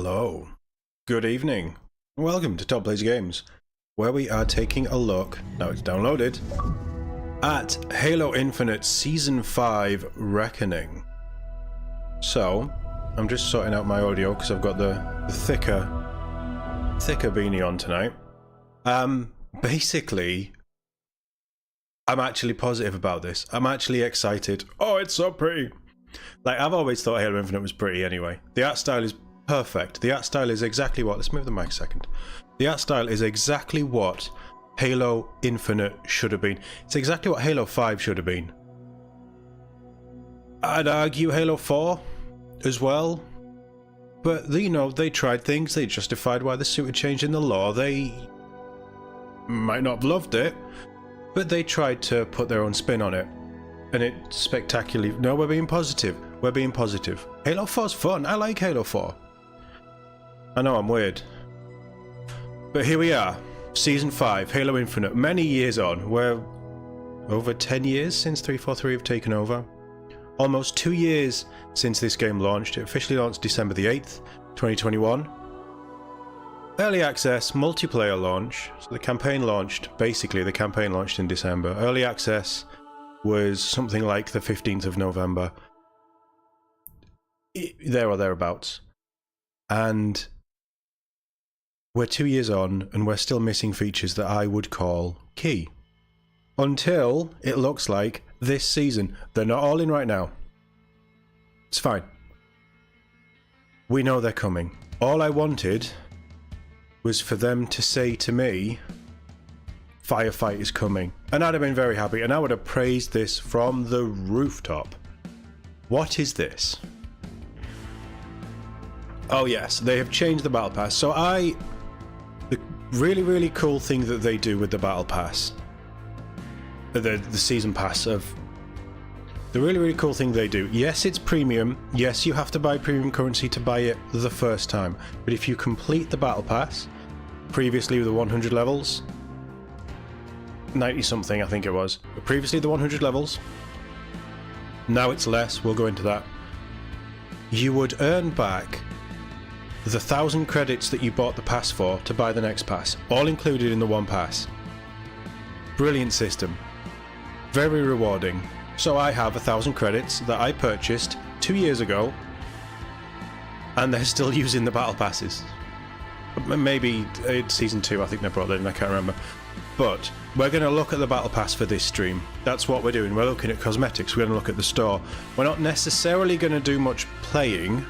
Hello, good evening, and welcome to Top Plays Games, where we are taking a look, now it's downloaded, at Halo Infinite Season 5 Reckoning. So, I'm just sorting out my audio because I've got the thicker beanie on tonight. Basically, I'm actually positive about this. I'm actually excited. Oh, it's so pretty. Like, I've always thought Halo Infinite was pretty anyway. The art style is perfect. The art style is exactly what... Let's move the mic a second. The art style is exactly what Halo Infinite should have been. It's exactly what Halo 5 should have been. I'd argue Halo 4 as well. But, you know, they tried things. They justified why the suit had changed in the lore. They might not have loved it, but they tried to put their own spin on it. And it spectacularly... No, we're being positive. We're being positive. Halo 4's fun. I like Halo 4. I know I'm weird. But here we are. Season 5, Halo Infinite. Many years on. We're over 10 years since 343 have taken over. Almost 2 years since this game launched. It officially launched December the 8th, 2021. Early access, multiplayer launch. So the campaign launched, basically the campaign launched in December. Early access was something like the 15th of November. There or thereabouts. And we're 2 years on, and we're still missing features that I would call key. Until it looks like this season. They're not all in right now. It's fine. We know they're coming. All I wanted was for them to say to me, Firefight is coming. And I'd have been very happy, and I would have praised this from the rooftop. What is this? Oh yes, they have changed the Battle Pass. So the really cool thing that they do with the Battle Pass, the Season Pass of... The really cool thing they do, yes, it's premium, yes, you have to buy premium currency to buy it the first time, but if you complete the Battle Pass, previously with the 100 levels, 90 something I think it was, but previously the 100 levels, now it's less, we'll go into that, you would earn back the 1,000 credits that you bought the pass for to buy the next pass, all included in the one pass. Brilliant system. Very rewarding. So I have 1,000 credits that I purchased 2 years ago, and they're still using the battle passes. Maybe it's season 2, I think they brought that in, I can't remember. But we're going to look at the battle pass for this stream. That's what we're doing. We're looking at cosmetics, we're going to look at the store. We're not necessarily going to do much playing.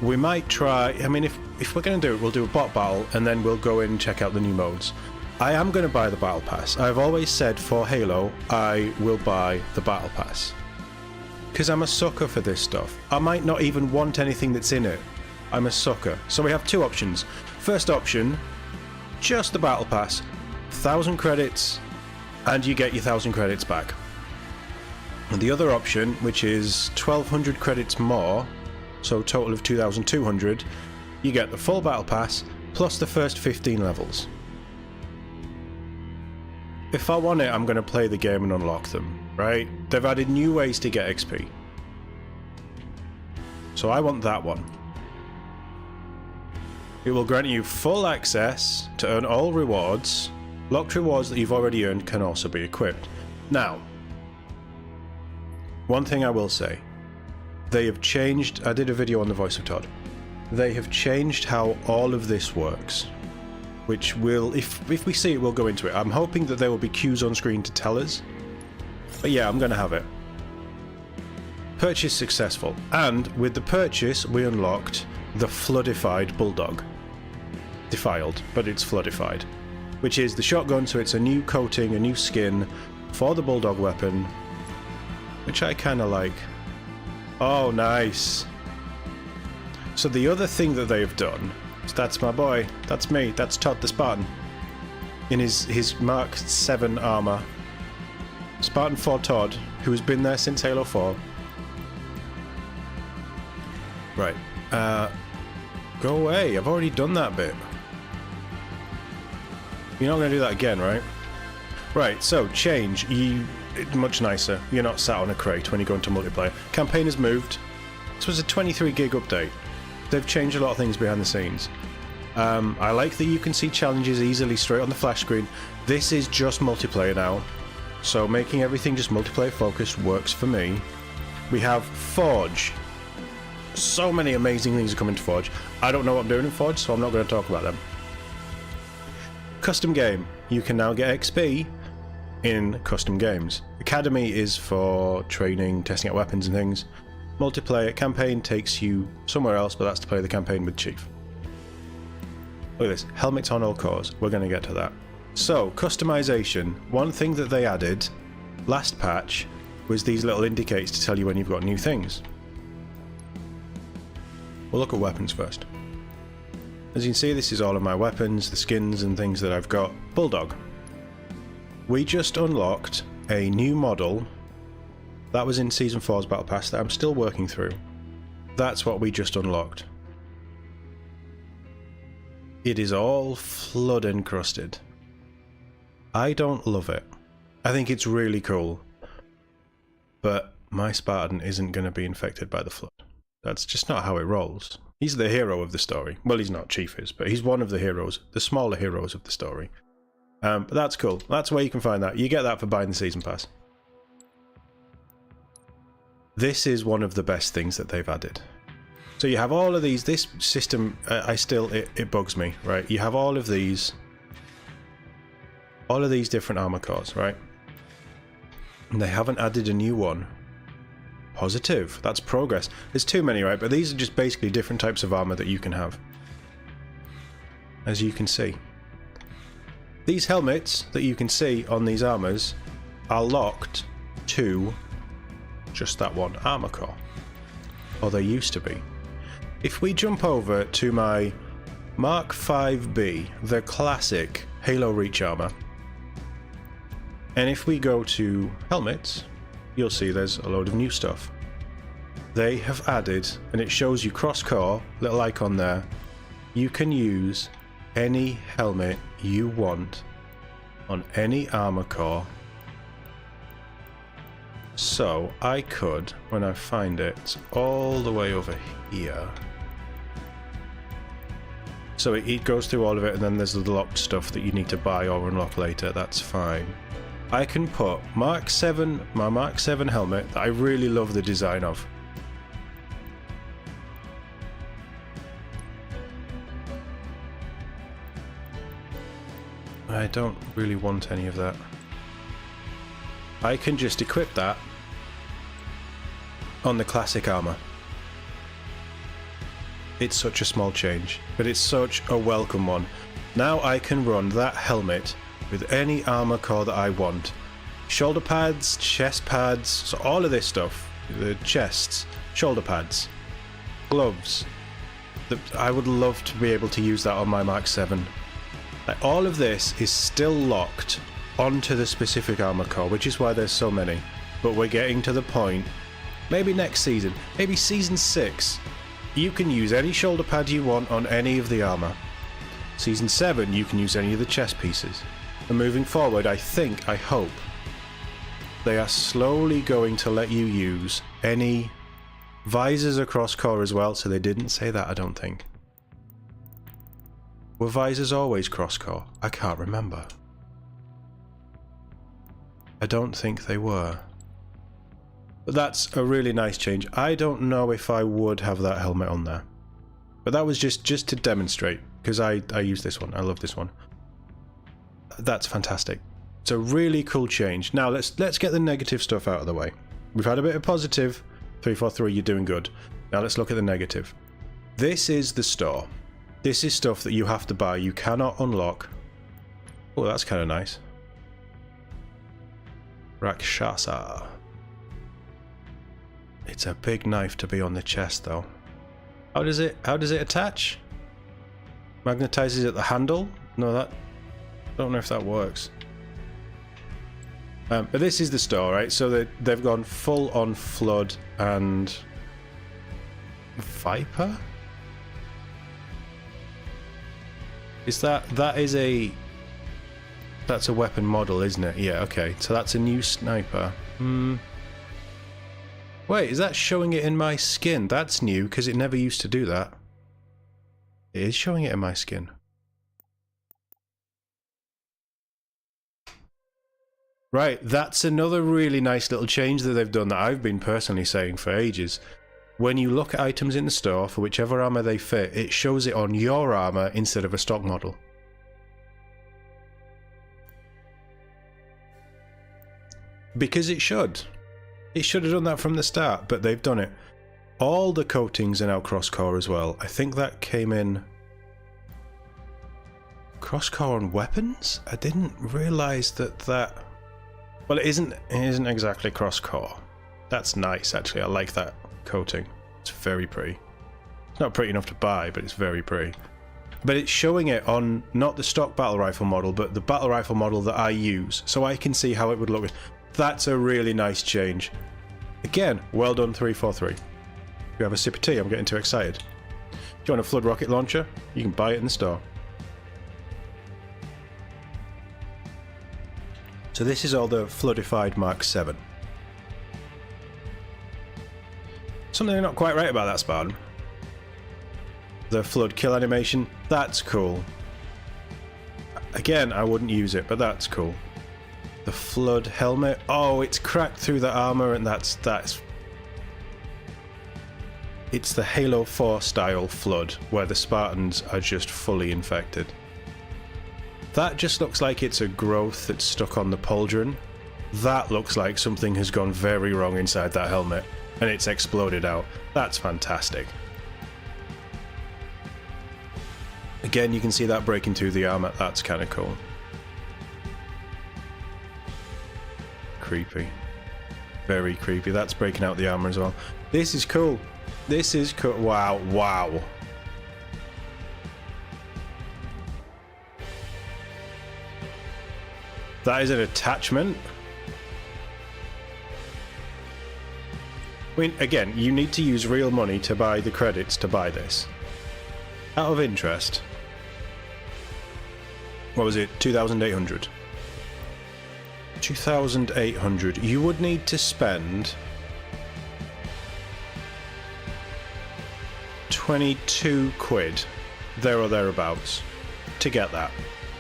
We might try, I mean, if we're going to do it, we'll do a bot battle, and then we'll go in and check out the new modes. I am going to buy the Battle Pass. I've always said for Halo, I will buy the Battle Pass. Because I'm a sucker for this stuff. I might not even want anything that's in it. I'm a sucker. So we have two options. First option, just the Battle Pass. 1,000 credits, and you get your 1,000 credits back. And the other option, which is 1,200 credits more, so a total of 2,200, you get the full Battle Pass, plus the first 15 levels. If I want it, I'm going to play the game and unlock them, right? They've added new ways to get XP. So I want that one. It will grant you full access to earn all rewards. Locked rewards that you've already earned can also be equipped. Now, one thing I will say. They have changed... I did a video on the voice of TOD. They have changed how all of this works. Which will, if we see it, we'll go into it. I'm hoping that there will be cues on screen to tell us. But yeah, I'm going to have it. Purchase successful. And with the purchase, we unlocked the Floodified Bulldog. Defiled, but it's Floodified. Which is the shotgun, so it's a new coating, a new skin for the Bulldog weapon. Which I kind of like. Oh, nice. So the other thing that they've done... That's my boy. That's me. That's Todd the Spartan. In his Mark 7 armor. Spartan 4 Todd, who has been there since Halo 4. Right. Go away. I've already done that bit. You're not going to do that again, right? Right, so change. Much nicer. You're not sat on a crate when you go into multiplayer. Campaign has moved. This was a 23 gig update. they've changed a lot of things behind the scenes. I like that you can see challenges easily straight on the flash screen. This is just multiplayer now, so making everything just multiplayer focused works for me. We have Forge. So many amazing things are coming to Forge. I don't know what I'm doing in Forge, so I'm not going to talk about them. Custom game. You can now get XP in custom games. Academy is for training, testing out weapons and things. Multiplayer campaign takes you somewhere else, but that's to play the campaign with Chief. Look at this. Helmets on all cores. We're going to get to that. So, customization. One thing that they added last patch was these little indicators to tell you when you've got new things. We'll look at weapons first. As you can see, this is all of my weapons, the skins and things that I've got. Bulldog. We just unlocked a new model that was in Season 4's Battle Pass that I'm still working through. That's what we just unlocked. It is all flood encrusted. I don't love it. I think it's really cool. But my Spartan isn't going to be infected by the flood. That's just not how it rolls. He's the hero of the story. Well, he's not, Chief is, but he's one of the heroes, the smaller heroes of the story. But that's cool. That's where you can find that. You get that for buying the Season Pass. This is one of the best things that they've added. So you have all of these. This system, it bugs me, right? You have all of these different armor cores, right? And they haven't added a new one. Positive. That's progress. There's too many, right? But these are just basically different types of armor that you can have. As you can see. These helmets that you can see on these armors are locked to just that one armor core. Or they used to be. If we jump over to my Mark 5B, the classic Halo Reach armor, and if we go to helmets, you'll see there's a load of new stuff. They have added, and it shows you cross-core, little icon there. You can use any helmet you want on any armor core. So I could, when I find it, all the way over here. So it goes through all of it, and then there's the locked stuff that you need to buy or unlock later. That's fine. I can put Mark 7, my Mark 7 helmet that I really love the design of. I don't really want any of that. I can just equip that on the classic armor. It's such a small change, but it's such a welcome one. Now I can run that helmet with any armor core that I want. Shoulder pads, chest pads, so all of this stuff. The chests, shoulder pads, gloves. I would love to be able to use that on my Mark 7. Like, all of this is still locked onto the specific armor core, which is why there's so many. But we're getting to the point, maybe next season, maybe Season 6, you can use any shoulder pad you want on any of the armor. Season 7, you can use any of the chest pieces. And moving forward, I hope, they are slowly going to let you use any visors across core as well, so they didn't say that, I don't think. Were visors always cross-core? I can't remember. I don't think they were. But that's a really nice change. I don't know if I would have that helmet on there. But that was just to demonstrate, because I use this one. I love this one. That's fantastic. It's a really cool change. Now let's get the negative stuff out of the way. We've had a bit of positive. 343, you're doing good. Now let's look at the negative. This is the store. This is stuff that you have to buy. You cannot unlock. Oh, that's kind of nice. Rakshasa. It's a big knife to be on the chest, though. How does it attach? Magnetizes at the handle? No, I don't know if that works. But this is the store, right? So they've gone full on Flood and Viper? Is that's a weapon model, isn't it? Yeah, okay. So that's a new sniper. Wait, is that showing it in my skin? That's new, because it never used to do that. It is showing it in my skin. Right, that's another really nice little change that they've done that I've been personally saying for ages. When you look at items in the store, for whichever armor they fit, it shows it on your armor instead of a stock model. Because it should. It should have done that from the start, but they've done it. All the coatings are now cross-core as well. I think that came in... cross-core on weapons? I didn't realise that... Well, it isn't exactly cross-core. That's nice, actually. I like that coating. It's very pretty. It's not pretty enough to buy, but it's very pretty. But it's showing it on not the stock battle rifle model, but the battle rifle model that I use, so I can see how it would look. That's a really nice change. Again, well done 343. If you have a sip of tea, I'm getting too excited. Do you want a flood rocket launcher? You can buy it in the store. So this is all the floodified Mark 7. Something not quite right about that Spartan. The flood kill animation, that's cool. Again, I wouldn't use it, but that's cool. The flood helmet, oh, it's cracked through the armor, and that's it's the Halo 4 style flood, where the Spartans are just fully infected. That just looks like it's a growth that's stuck on the pauldron. That looks like something has gone very wrong inside that helmet, and it's exploded out. That's fantastic. Again, you can see that breaking through the armor. That's kind of cool. Creepy. Very creepy. That's breaking out the armor as well. This is cool. This is cool. Wow, wow. That is an attachment. I mean, again, you need to use real money to buy the credits to buy this. Out of interest, what was it? 2,800. 2,800. You would need to spend 22 quid, there or thereabouts, to get that.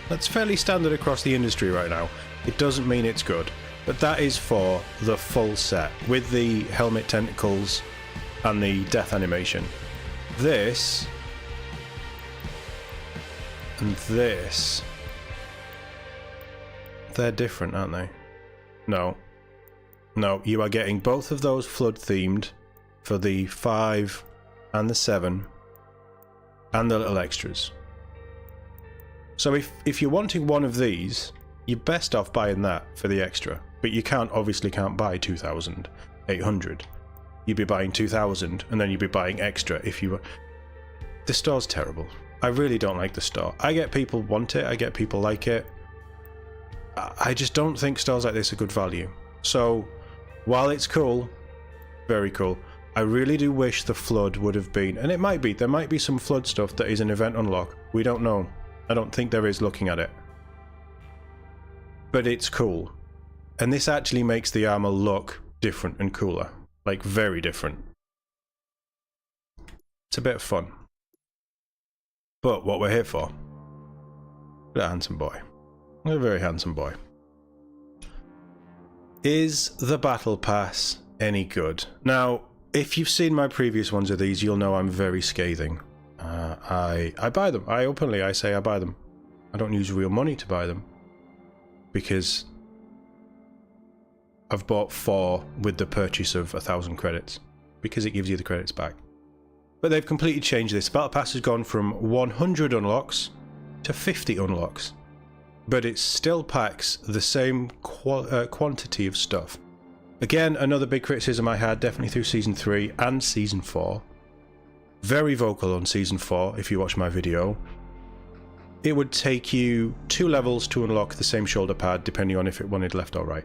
That's fairly standard across the industry right now. It doesn't mean it's good, but that is for the full set, with the helmet tentacles and the death animation. This and this, they're different, aren't they? No. No, you are getting both of those flood themed for the 5 and the 7 and the little extras. So if you're wanting one of these, you're best off buying that for the extra. But you obviously can't buy 2,800. You'd be buying 2,000 and then you'd be buying extra if you were... The store's terrible. I really don't like the store. I get people want it, I get people like it. I just don't think stores like this are good value. So, while it's cool, very cool, I really do wish the flood would have been, and it might be, there might be some flood stuff that is an event unlock. We don't know. I don't think there is looking at it. But it's cool. And this actually makes the armor look different and cooler. Like, very different. It's a bit of fun. But what we're here for, a handsome boy. A very handsome boy. Is the Battle Pass any good? Now, if you've seen my previous ones of these, you'll know I'm very scathing. I buy them. I say I buy them. I don't use real money to buy them. Because I've bought 4 with the purchase of 1,000 credits. Because it gives you the credits back. But they've completely changed this. Battle Pass has gone from 100 unlocks to 50 unlocks. But it still packs the same quantity of stuff. Again, another big criticism I had, definitely through Season 3 and Season 4. Very vocal on Season 4, if you watch my video. It would take you 2 levels to unlock the same shoulder pad, depending on if it wanted left or right.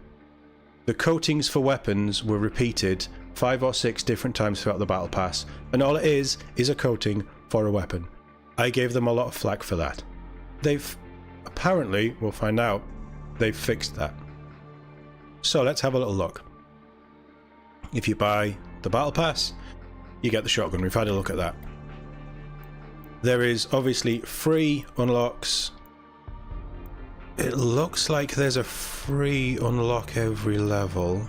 The coatings for weapons were repeated 5 or 6 different times throughout the Battle Pass, and all it is a coating for a weapon. I gave them a lot of flack for that. They've apparently, we'll find out, they've fixed that. So let's have a little look. If you buy the Battle Pass, you get the shotgun. We've had a look at that. There is obviously free unlocks. It looks like there's a free unlock every level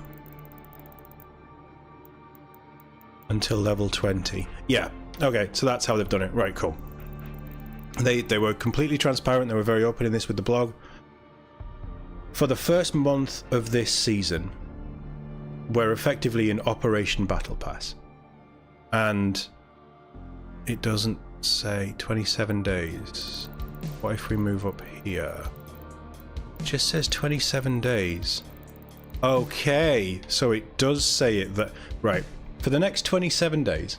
until level 20. Yeah, okay, so that's how they've done it. Right, cool. They were completely transparent. They were very open in this with the blog. For the first month of this season, we're effectively in Operation Battle Pass. And it doesn't say 27 days. What if we move up here? It just says 27 days. Okay, so it does say it that... Right, for the next 27 days,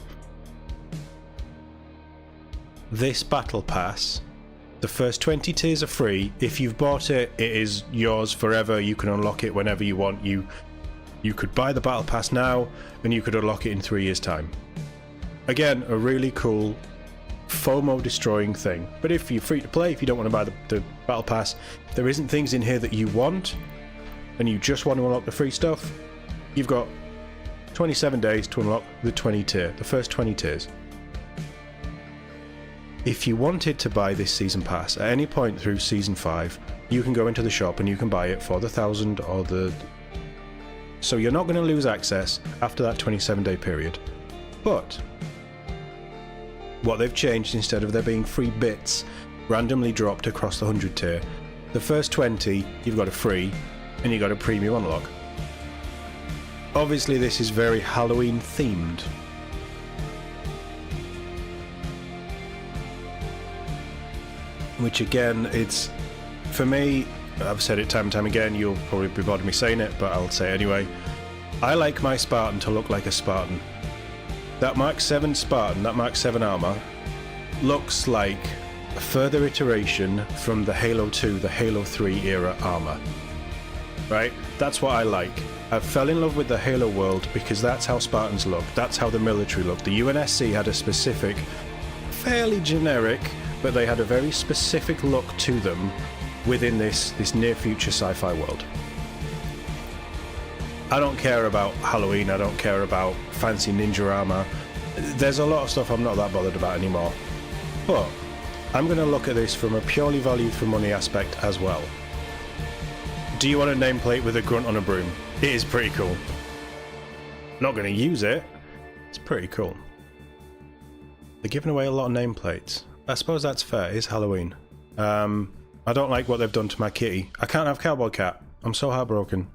this Battle Pass, the first 20 tiers are free. If you've bought it, it is yours forever. You can unlock it whenever you want. You could buy the Battle Pass now, and you could unlock it in 3 years' time. Again, a really cool FOMO destroying thing. But if you're free to play, if you don't want to buy the Battle Pass, if there isn't things in here that you want, and you just want to unlock the free stuff, you've got 27 days to unlock the 20 tier, the first 20 tiers. If you wanted to buy this season pass at any point through season 5, you can go into the shop and you can buy it for the 1,000 or the... So you're not going to lose access after that 27-day period. But what they've changed, instead of there being free bits randomly dropped across the 100 tier, the first 20 you've got a free and you've got a premium unlock. Obviously this is very Halloween themed. Which again, it's, for me, I've said it time and time again, you'll probably be bored of me saying it, but I'll say it anyway. I like my Spartan to look like a Spartan. That Mark 7 Spartan, that Mark 7 armor, looks like a further iteration from the Halo 2, the Halo 3 era armor. Right? That's what I like. I fell in love with the Halo world because that's how Spartans look, that's how the military looked. The UNSC had a specific, fairly generic, but they had a very specific look to them within this near future sci-fi world. I don't care about Halloween, I don't care about fancy ninja armor. There's a lot of stuff I'm not that bothered about anymore. But I'm going to look at this from a purely value for money aspect as well. Do you want a nameplate with a grunt on a broom? It is pretty cool. Not going to use it. It's pretty cool. They're giving away a lot of nameplates. I suppose that's fair. It's Halloween. I don't like what they've done to my kitty. I can't have Cowboy Cat. I'm so heartbroken.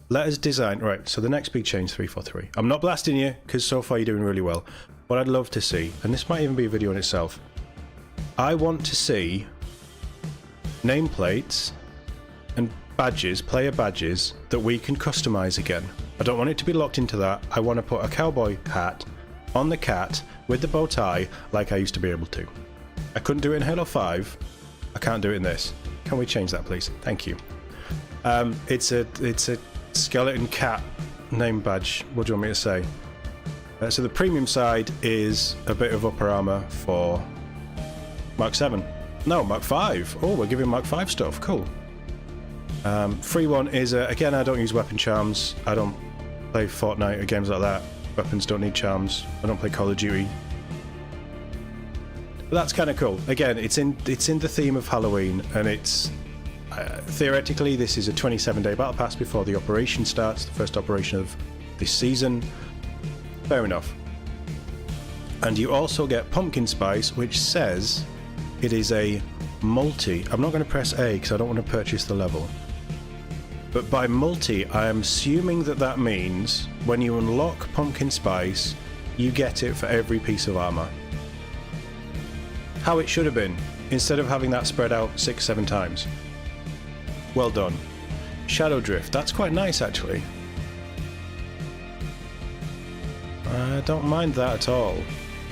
Letters design. Right, so the next big change, 343. I'm not blasting you, because so far you're doing really well. What I'd love to see, and this might even be a video in itself, I want to see nameplates and badges, player badges, that we can customize again. I don't want it to be locked into that. I want to put a cowboy hat on the cat with the bow tie like I used to be able to. I couldn't do it in Halo 5. I can't do it in this. Can we change that, please? Thank you. It's a skeleton cat name badge. What do you want me to say? So the premium side is a bit of upper armor for Mark 7. No, Mark 5. Oh, we're giving Mark 5 stuff. Cool. Free one is, again, I don't use weapon charms. I don't play Fortnite or games like that. Weapons don't need charms. I don't play Call of Duty. But that's kind of cool. Again, it's in the theme of Halloween, and it's theoretically this is a 27-day battle pass before the operation starts, the first operation of this season. Fair enough. And you also get pumpkin spice, which says it is a multi. I'm not going to press A because I don't want to purchase the level. But by multi, I am assuming that that means when you unlock pumpkin spice, you get it for every piece of armor. How it should have been, instead of having that spread out 6-7 times. Well done. Shadow Drift, that's quite nice actually. I don't mind that at all.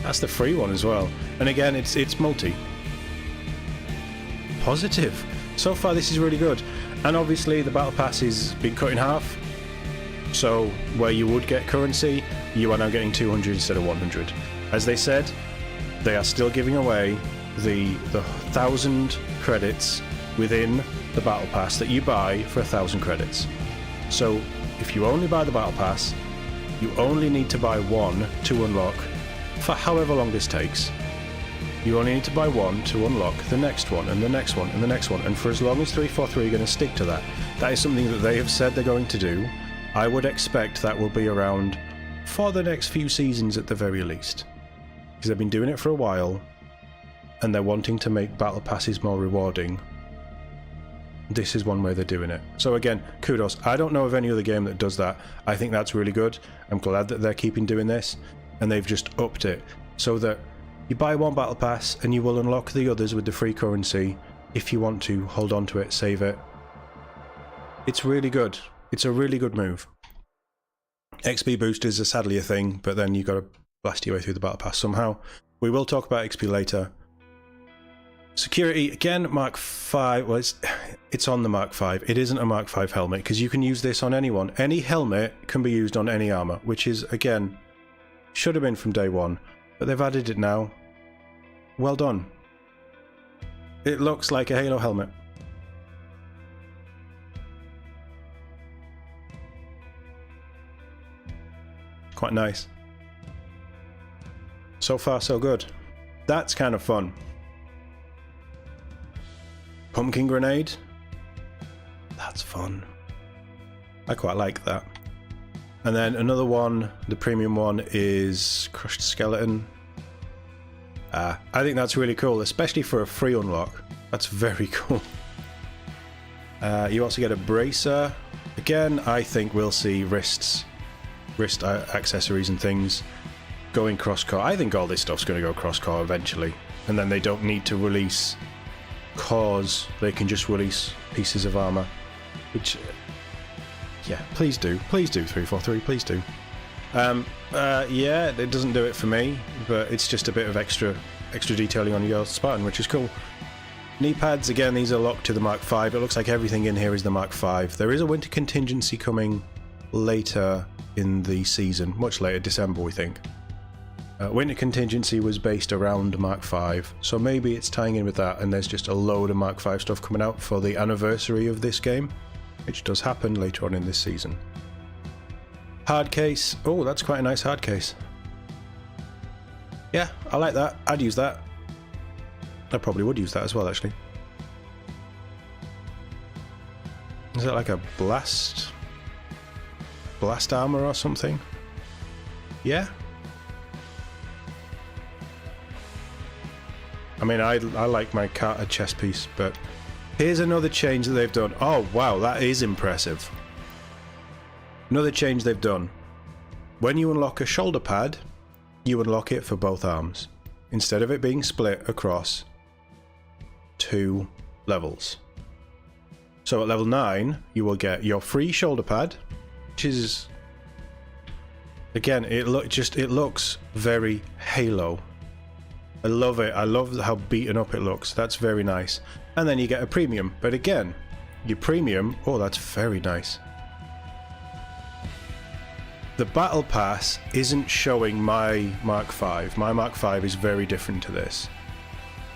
That's the free one as well. And again, it's multi. Positive. So far this is really good. And obviously the battle pass has been cut in half. So where you would get currency, you are now getting 200 instead of 100. As they said, they are still giving away the 1,000 credits within the battle pass that you buy for 1,000 credits. So if you only buy the battle pass, you only need to buy one to unlock for however long this takes. You only need to buy one to unlock the next one, and the next one, and the next one, and for as long as 343 are going to stick to that. That is something that they have said they're going to do. I would expect that will be around for the next few seasons at the very least. Because they've been doing it for a while, and they're wanting to make battle passes more rewarding. This is one way they're doing it. So again, kudos. I don't know of any other game that does that. I think that's really good. I'm glad that they're keeping doing this, and they've just upped it so that you buy one battle pass and you will unlock the others with the free currency if you want to hold on to it, save it. It's really good. It's a really good move. XP boosters are sadly a thing, but then you've got to blast your way through the battle pass somehow. We will talk about XP later. Security, again, Mark 5. Well, it's on the Mark 5. It isn't a Mark 5 helmet, because you can use this on anyone. Any helmet can be used on any armor, which is, again, should have been from day one, but they've added it now. Well done. It looks like a Halo helmet. Quite nice. So far, so good. That's kind of fun. Pumpkin grenade. That's fun. I quite like that. And then another one, the premium one, is crushed skeleton. I think that's really cool, especially for a free unlock. That's very cool. You also get a bracer. Again, I think we'll see wrist accessories and things going cross-core. I think all this stuff's going to go cross-core eventually, and then they don't need to release cores. They can just release pieces of armor, which, yeah, please do 343, please do. Yeah, it doesn't do it for me, but it's just a bit of extra detailing on your Spartan, which is cool. Knee pads, again, these are locked to the Mark 5. It looks like everything in here is the Mark 5. There is a winter contingency coming later in the season, much later, December, we think. Winter contingency was based around Mark 5, so maybe it's tying in with that, and there's just a load of Mark 5 stuff coming out for the anniversary of this game, which does happen later on in this season. Hard case. Oh, that's quite a nice hard case. Yeah, I like that. I'd use that. I probably would use that as well, actually. Is it like a blast armor or something? Yeah. I mean, I like my Carter chest piece, but here's another change that they've done. Oh, wow, that is impressive. Another change they've done. When you unlock a shoulder pad, you unlock it for both arms, instead of it being split across 2 levels. So at level 9, you will get your free shoulder pad, which is, again, it looks very Halo. I love it. I love how beaten up it looks. That's very nice. And then you get a premium, but again, your premium, oh, that's very nice. The battle pass isn't showing my Mark 5. My Mark 5 is very different to this.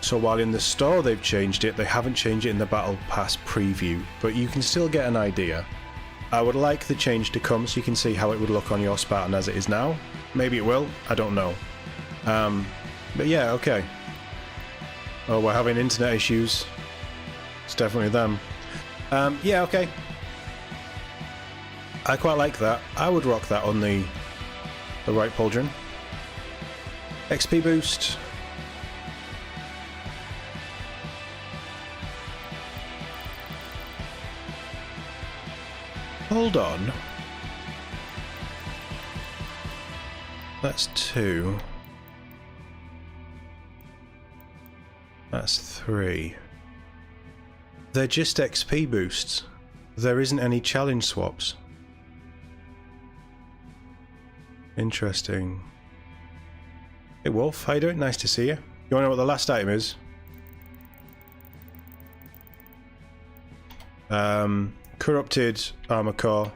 So while in the store they've changed it, they haven't changed it in the battle pass preview, but you can still get an idea. I would like the change to come so you can see how it would look on your Spartan as it is now. Maybe it will, I don't know. But yeah, okay. Oh, we're having internet issues. It's definitely them. Yeah, okay. I quite like that. I would rock that on the right pauldron. XP boost. Hold on. That's 2. That's 3. They're just XP boosts. There isn't any challenge swaps. Interesting. Hey Wolf, how you doing? Nice to see you. You wanna know what the last item is? Corrupted armor core.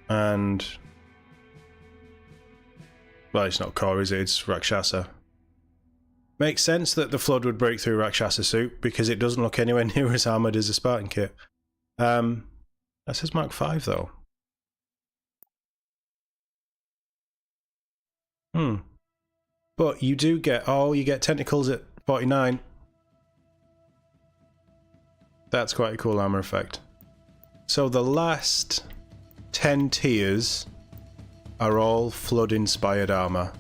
And... well, it's not core, is it? It's Rakshasa. Makes sense that the Flood would break through Rakshasa suit, because it doesn't look anywhere near as armoured as a Spartan kit. That says Mark 5 though. But you do get, oh, you get tentacles at 49. That's quite a cool armor effect. So the last 10 tiers are all flood-inspired armor.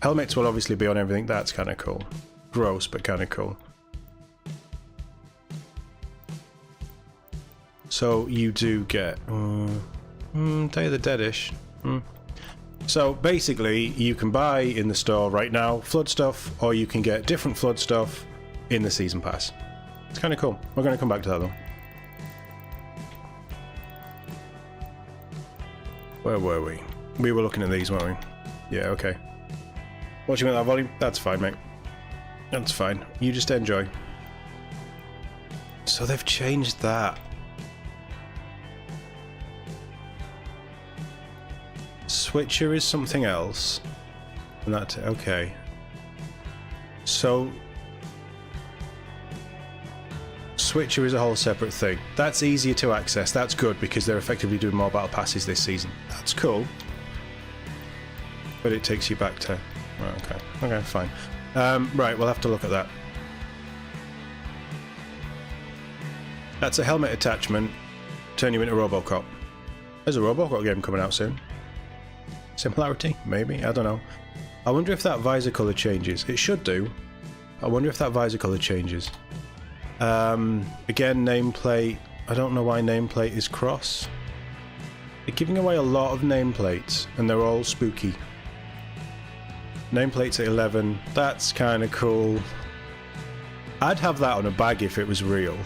Helmets will obviously be on everything. That's kind of cool. Gross, but kind of cool. So you do get... Day of the Deadish. So basically, you can buy in the store right now flood stuff, or you can get different flood stuff in the season pass. It's kind of cool. We're going to come back to that though. Where were we? We were looking at these, weren't we? Yeah, okay. Watching at that volume? That's fine, mate. That's fine. You just enjoy. So they've changed that. Switcher is something else. And that's okay. So Switcher is a whole separate thing. That's easier to access. That's good because they're effectively doing more battle passes this season. That's cool. But it takes you back to... Right, okay. Okay, fine. Right, we'll have to look at that. That's a helmet attachment. Turn you into Robocop. There's a Robocop game coming out soon. Similarity? Maybe? I don't know. I wonder if that visor colour changes. It should do. I wonder if that visor colour changes. Again, nameplate. I don't know why nameplate is cross. They're giving away a lot of nameplates, and they're all spooky. Nameplates at 11. That's kind of cool. I'd have that on a bag if it was real.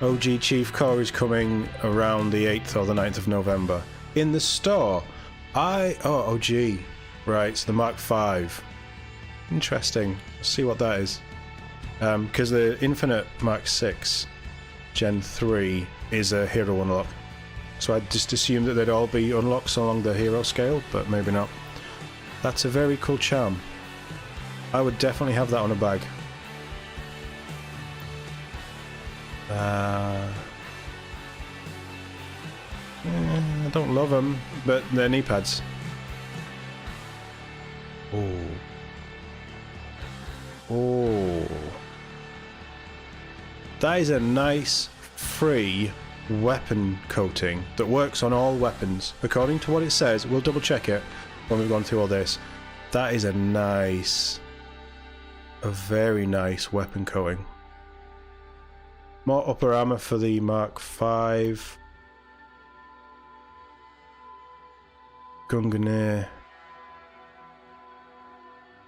OG Chief Core is coming around the 8th or the 9th of November. In the store, oh, OG. Right, so the Mark V. Interesting. Let's see what that is. Because the Infinite Mark 6 Gen 3 is a hero unlock. So I'd just assume that they'd all be unlocks along the hero scale, but maybe not. That's a very cool charm. I would definitely have that on a bag. I don't love them, but they're knee pads. Oh. Oh. That is a nice, free weapon coating that works on all weapons. According to what it says, we'll double check it when we've gone through all this. That is a very nice weapon coating. More upper armor for the Mark V. Gungnir.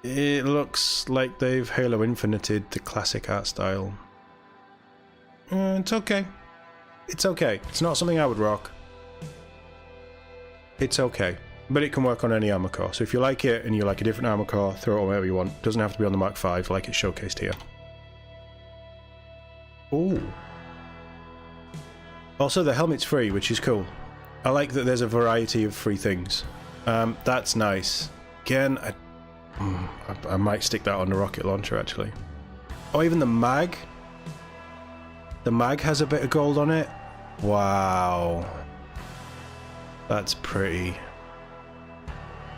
It looks like they've Halo Infinited the classic art style. It's okay. It's okay. It's not something I would rock. It's okay. But it can work on any armor core. So if you like it and you like a different armor core, throw it on wherever you want. It doesn't have to be on the Mark V like it's showcased here. Ooh. Also, the helmet's free, which is cool. I like that there's a variety of free things. That's nice. Again, I might stick that on the rocket launcher, actually. Oh, even the mag? The mag has a bit of gold on it? Wow. That's pretty.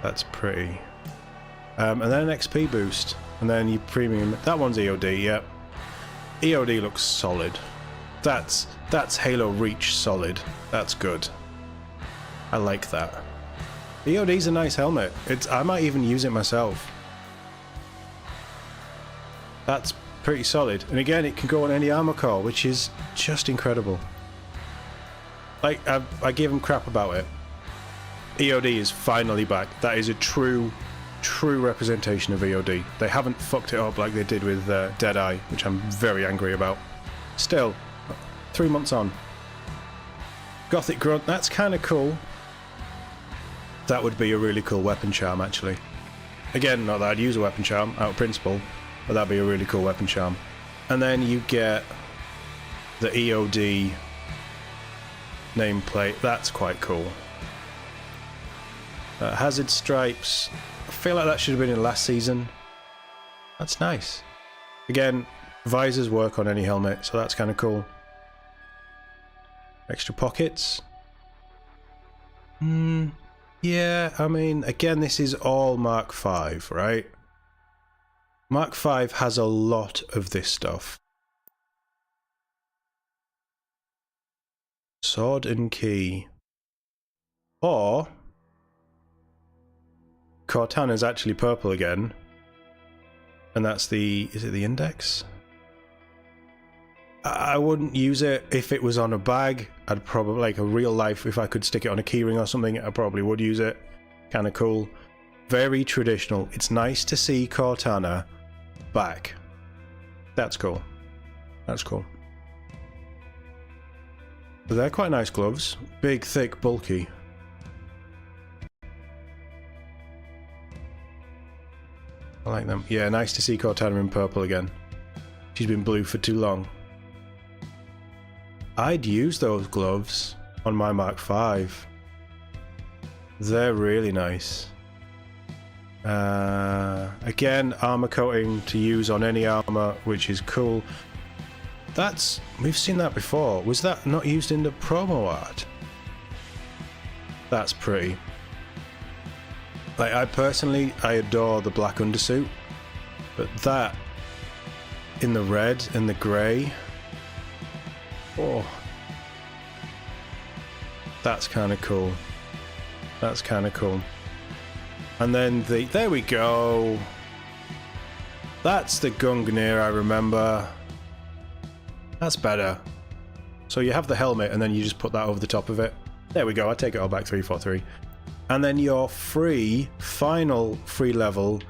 That's pretty. And then an XP boost. And then you premium... That one's EOD, yep. EOD looks solid. That's Halo Reach solid. That's good. I like that. EOD's a nice helmet. I might even use it myself. That's pretty solid. And again, it can go on any armor core, which is just incredible. Like, I give them crap about it. EOD is finally back. That is a true representation of EOD. They haven't fucked it up like they did with Deadeye, which I'm very angry about. Still, 3 months on. Gothic Grunt, that's kind of cool. That would be a really cool weapon charm, actually. Again, not that I'd use a weapon charm, out of principle, but that'd be a really cool weapon charm. And then you get the EOD nameplate. That's quite cool. Hazard Stripes. I feel like that should have been in last season. That's nice. Again, visors work on any helmet, so that's kind of cool. Extra pockets. Yeah, I mean, again, this is all Mark V, right? Mark V has a lot of this stuff. Sword and key. Or Cortana's actually purple again. And that's the... is it the index? I wouldn't use it if it was on a bag. I'd probably, like a real life, if I could stick it on a keyring or something, I probably would use it. Kind of cool. Very traditional. It's nice to see Cortana back. That's cool. That's cool. But they're quite nice gloves. Big, thick, bulky. I like them. Yeah, nice to see Cortana in purple again. She's been blue for too long. I'd use those gloves on my Mark V. They're really nice. Again, armor coating to use on any armor, which is cool. That's... we've seen that before. Was that not used in the promo art? That's pretty. Like, I personally, I adore the black undersuit, but that in the red and the grey, oh, that's kind of cool. That's kind of cool. And then the, there we go. That's the Gungnir I remember. That's better. So you have the helmet and then you just put that over the top of it. There we go, I take it all back, 343. And then your free, final free level,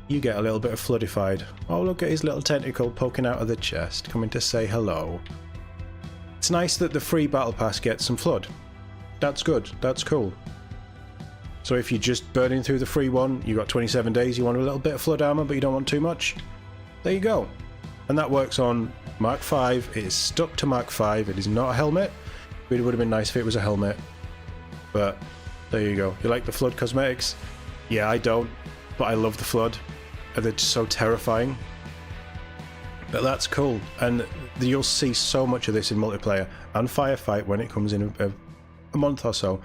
you get a little bit of floodified. Oh, look at his little tentacle poking out of the chest, coming to say hello. It's nice that the free battle pass gets some flood. That's good, that's cool. So if you're just burning through the free one, you got 27 days, you want a little bit of flood armor, but you don't want too much, there you go. And that works on Mark V, it is stuck to Mark V, it is not a helmet. It would have been nice if it was a helmet, but there you go. You like the flood cosmetics? Yeah, I don't, but I love the flood. They're just so terrifying. But that's cool, and you'll see so much of this in multiplayer and Firefight when it comes in a month or so.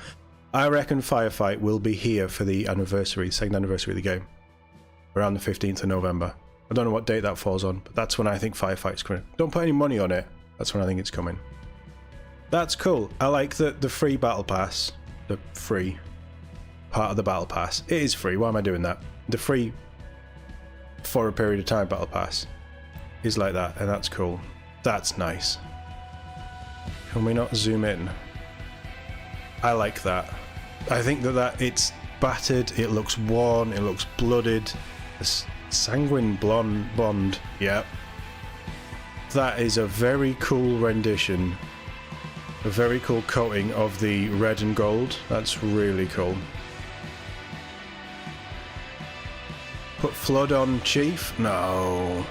I reckon Firefight will be here for the anniversary, second anniversary of the game, around the 15th of November. I don't know what date that falls on, but that's when I think Firefight's coming. Don't put any money on it, that's when I think it's coming. That's cool. I like the free battle pass, the free part of the battle pass. It is free, why am I doing that? The free for a period of time battle pass is like that, and that's cool. That's nice. Can we not zoom in? I like that. I think that it's battered, it looks worn, it looks blooded. A sanguine blonde bond, yeah. That is a very cool rendition. A very cool coating of the red and gold. That's really cool. Put flood on Chief? No.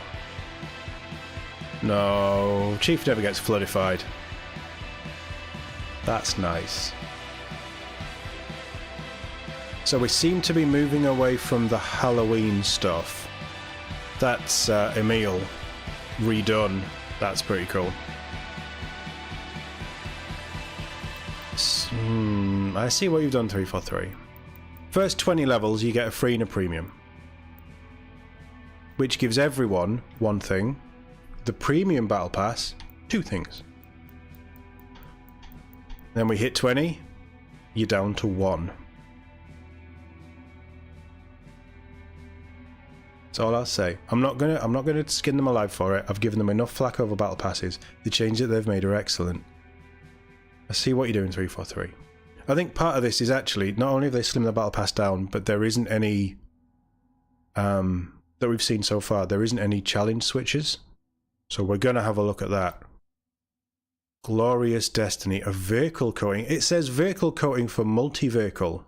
No. Chief never gets floodified. That's nice. So we seem to be moving away from the Halloween stuff. That's Emil redone. That's pretty cool. I see what you've done, 343. First 20 levels you get a free and a premium, which gives everyone one thing. The premium battle pass, two things. Then we hit 20, you're down to one. That's all I'll say. I'm not gonna skin them alive for it. I've given them enough flack over battle passes. The changes that they've made are excellent. I see what you're doing, 343. I think part of this is actually, not only have they slimmed the battle pass down, but there isn't any that we've seen so far, there isn't any challenge switches. So we're gonna have a look at that. Glorious Destiny, a vehicle coating. It says vehicle coating for multi-vehicle.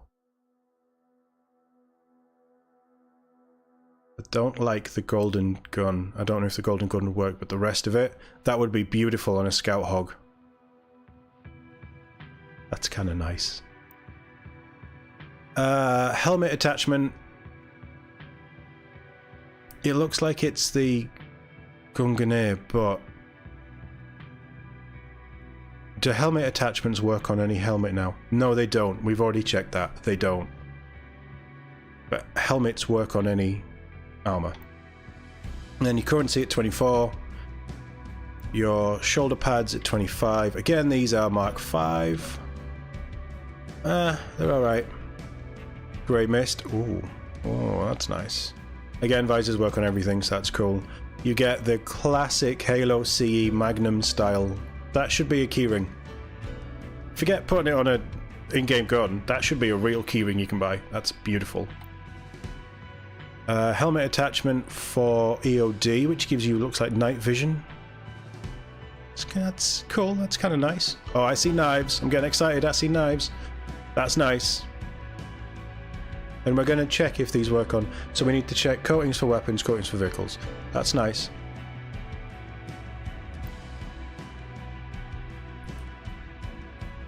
I don't like the golden gun. I don't know if the golden gun would work, but the rest of it, that would be beautiful on a Scout Hog. That's kind of nice. Helmet attachment. It looks like it's the Gungnir, but do helmet attachments work on any helmet now? No, they don't. We've already checked that. They don't. but helmets work on any armor. And then your currency at 24. Your shoulder pads at 25. Again, these are Mark 5. They're alright. Grey mist. Ooh. Oh, that's nice. Again, visors work on everything, so that's cool. You get the classic Halo CE Magnum style. That should be a keyring. Forget putting it on a in-game gun. That should be a real keyring you can buy. That's beautiful. Helmet attachment for EOD, which gives you, looks like, night vision. That's cool. That's kind of nice. Oh, I see knives. I'm getting excited. I see knives. That's nice. And we're going to check if these work on. So we need to check coatings for weapons, coatings for vehicles. That's nice.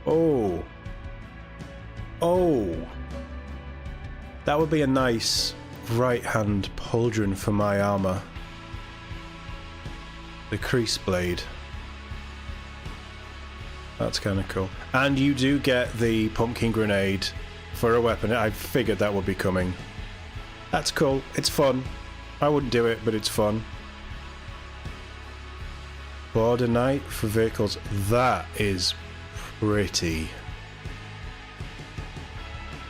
Oh. Oh. That would be a nice right-hand pauldron for my armor. The crease blade. That's kind of cool. And you do get the pumpkin grenade for a weapon. I figured that would be coming. That's cool. It's fun. I wouldn't do it, but it's fun. Border Knight for vehicles. That is pretty.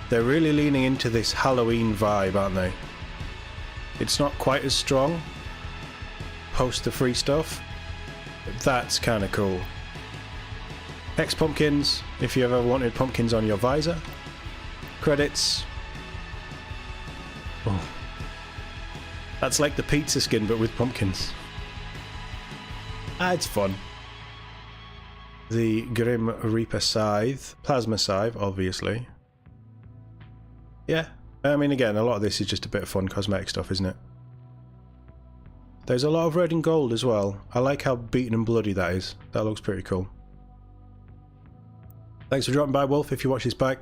They're really leaning into this Halloween vibe, aren't they? It's not quite as strong post the free stuff, but that's kind of cool. Hex pumpkins, if you ever wanted pumpkins on your visor. Credits. Oh. That's like the pizza skin, but with pumpkins. It's fun. The Grim Reaper Scythe. Plasma Scythe, obviously. Yeah. I mean, again, a lot of this is just a bit of fun cosmetic stuff, isn't it? There's a lot of red and gold as well. I like how beaten and bloody that is. That looks pretty cool. Thanks for dropping by, Wolf, if you watch this back.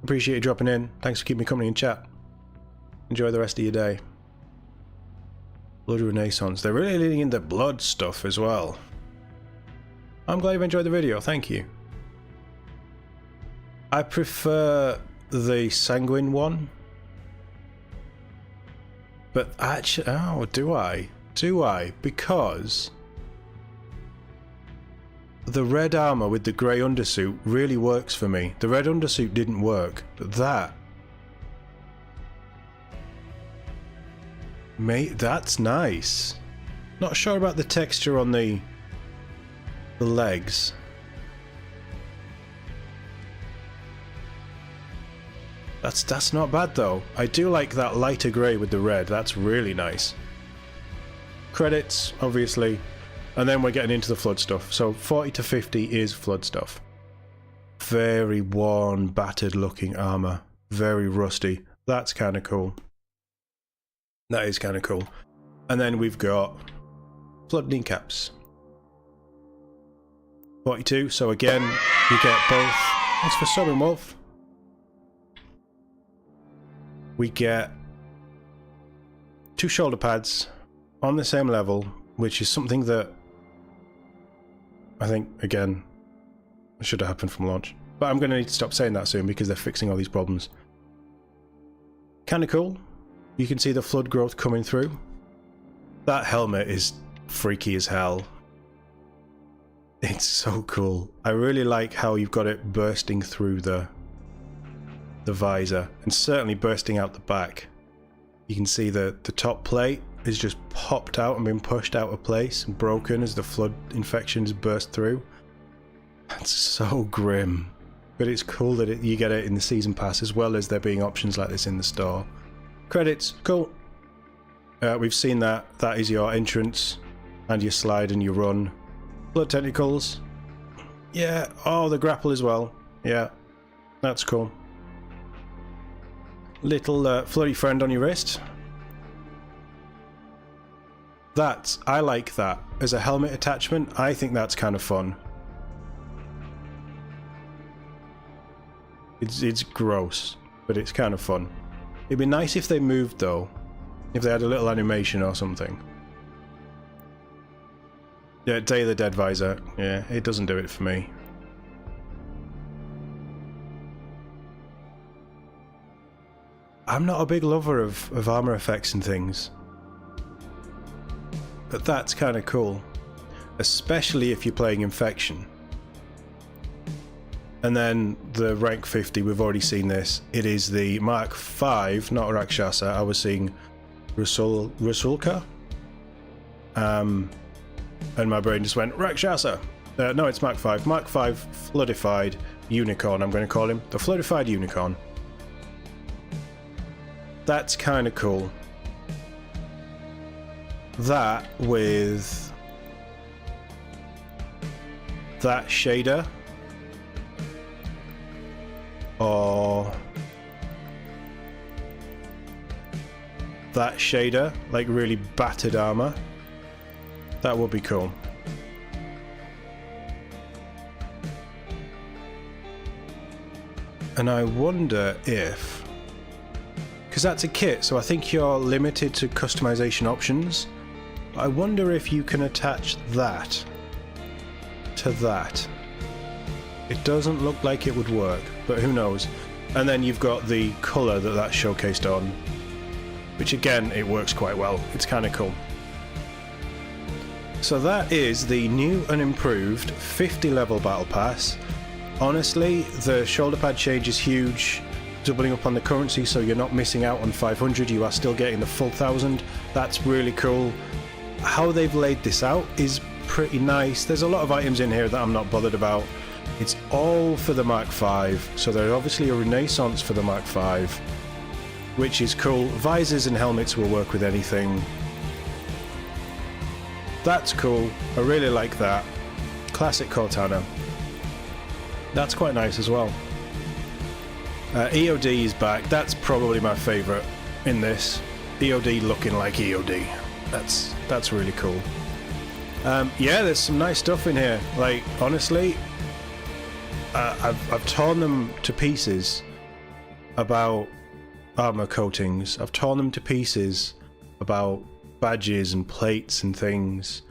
Appreciate you dropping in. Thanks for keeping me company in chat. Enjoy the rest of your day. Blood Renaissance. They're really leaning into blood stuff as well. I'm glad you've enjoyed the video. Thank you. I prefer the Sanguine one. But actually... Oh, do I? Do I? Because... the red armor with the grey undersuit really works for me. The red undersuit didn't work, but that... mate, that's nice. Not sure about the texture on the legs. That's not bad though. I do like that lighter grey with the red. That's really nice. Credits, obviously. And then we're getting into the flood stuff. So 40 to 50 is flood stuff. Very worn, battered looking armor. Very rusty. That's kind of cool. That is kind of cool. And then we've got flood kneecaps. 42. So again, you get both. Thanks for subbing, Wolf. We get 2 shoulder pads on the same level, which is something that I think, again, should have happened from launch. But I'm going to need to stop saying that soon because they're fixing all these problems. Kind of cool. You can see the flood growth coming through. That helmet is freaky as hell. It's so cool. I really like how you've got it bursting through the visor and certainly bursting out the back. You can see the top plate is just popped out and been pushed out of place and broken as the flood infections burst through. That's so grim. But it's cool that you get it in the season pass as well as there being options like this in the store. Credits, cool. We've seen that. That is your entrance and your slide and your run. Blood tentacles. Yeah. Oh, the grapple as well. Yeah. That's cool. Little flirty friend on your wrist. I like that. As a helmet attachment, I think that's kind of fun. It's gross, but it's kind of fun. It'd be nice if they moved though. If they had a little animation or something. Yeah, Day of the Dead visor. Yeah, it doesn't do it for me. I'm not a big lover of armor effects and things. But that's kind of cool. Especially if you're playing Infection. And then the rank 50, we've already seen this. It is the Mark 5, not Rakshasa. I was seeing Rasulka. And my brain just went, Rakshasa! No, it's Mark 5. Mark 5 Floodified Unicorn, I'm going to call him. The Floodified Unicorn. That's kind of cool. That with that shader, or that shader, like really battered armor, that would be cool. And I wonder if, because that's a kit, so I think you're limited to customization options. I wonder if you can attach that to that. It doesn't look like it would work, but who knows. And then you've got the colour that that's showcased on, which again, it works quite well. It's kind of cool. So that is the new and improved 50 level battle pass. Honestly, the shoulder pad change is huge, doubling up on the currency so you're not missing out on 500, you are still getting the full 1000. That's really cool. How they've laid this out is pretty nice. There's a lot of items in here that I'm not bothered about. It's all for the Mark 5, so there's obviously a renaissance for the Mark 5, which is cool. Visors and helmets will work with anything. That's cool. I really like that. Classic Cortana. That's quite nice as well. EOD is back. That's probably my favourite in this. EOD looking like EOD. That's really cool. Yeah, there's some nice stuff in here. Like, honestly, I've torn them to pieces about armor coatings. I've torn them to pieces about badges and plates and things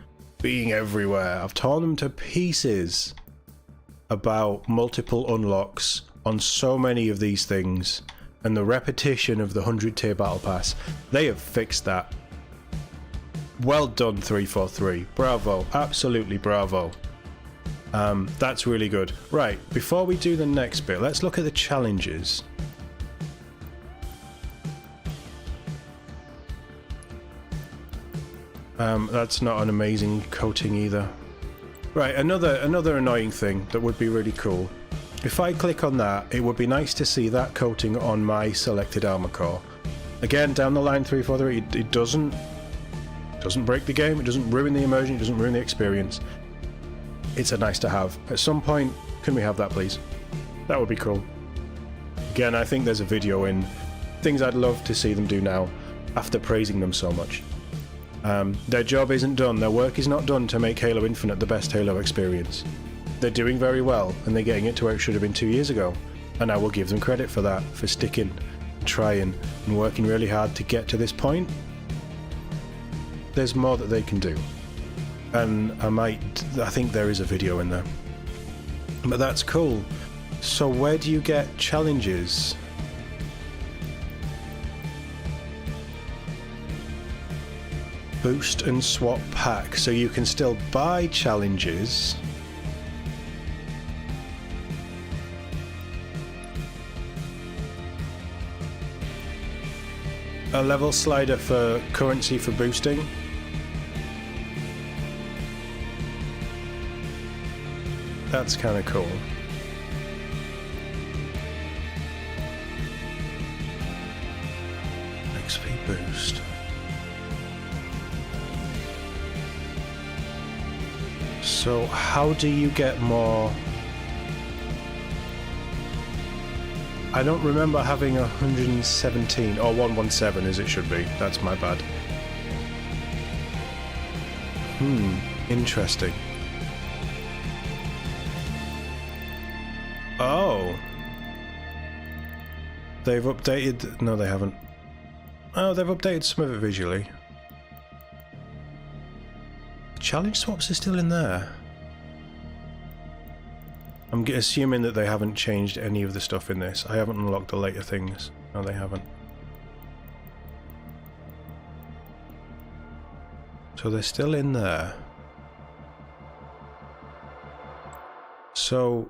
being everywhere. I've torn them to pieces about multiple unlocks on so many of these things and the repetition of the 100 tier battle pass. They have fixed that. Well done, 343. Bravo. Absolutely bravo. That's really good. Right, before we do the next bit, let's look at the challenges. That's not an amazing coating either. Right, another annoying thing that would be really cool. If I click on that, it would be nice to see that coating on my selected armor core. Again, down the line 343, it doesn't break the game, it doesn't ruin the immersion, it doesn't ruin the experience. It's a nice to have. At some point, can we have that please? That would be cool. Again, I think there's a video in things I'd love to see them do now after praising them so much. Their job isn't done, their work is not done to make Halo Infinite the best Halo experience. They're doing very well, and they're getting it to where it should have been 2 years ago. And I will give them credit for that, for sticking, trying, and working really hard to get to this point. There's more that they can do. And I think there is a video in there. But that's cool. So where do you get challenges? Boost and swap pack, so you can still buy challenges. A level slider for currency for boosting. That's kind of cool. XP boost. So how do you get more? I don't remember having 117 or 117 as it should be. That's my bad. Interesting. Oh. They've updated... No, they haven't. Oh, they've updated some of it visually. Challenge swaps are still in there. I'm assuming that they haven't changed any of the stuff in this. I haven't unlocked the later things. No, they haven't. So they're still in there. So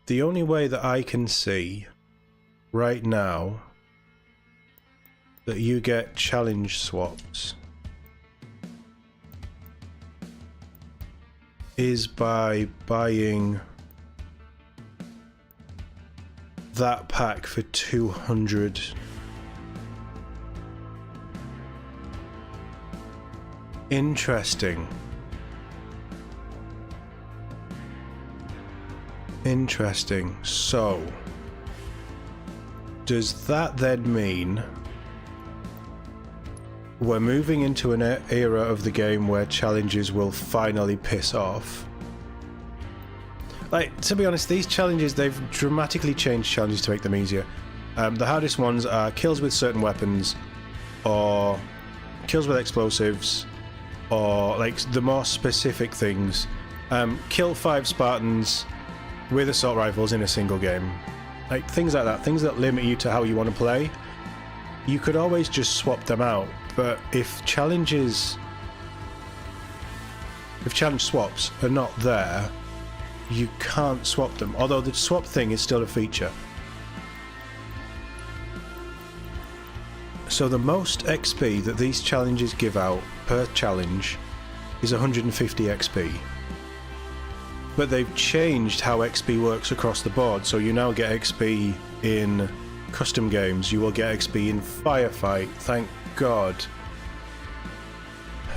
the only way that I can see right now that you get challenge swaps is by buying that pack for 200. Interesting. Interesting. So, does that then mean we're moving into an era of the game where challenges will finally piss off? Like, to be honest, these challenges, they've dramatically changed challenges to make them easier. The hardest ones are kills with certain weapons, or kills with explosives, or like the more specific things. Kill 5 Spartans with assault rifles in a single game. Like, things like that, things that limit you to how you want to play. You could always just swap them out, but if challenge swaps are not there, you can't swap them, although the swap thing is still a feature. So the most XP that these challenges give out per challenge is 150 XP. But they've changed how XP works across the board, so you now get XP in custom games, you will get XP in Firefight, thank God.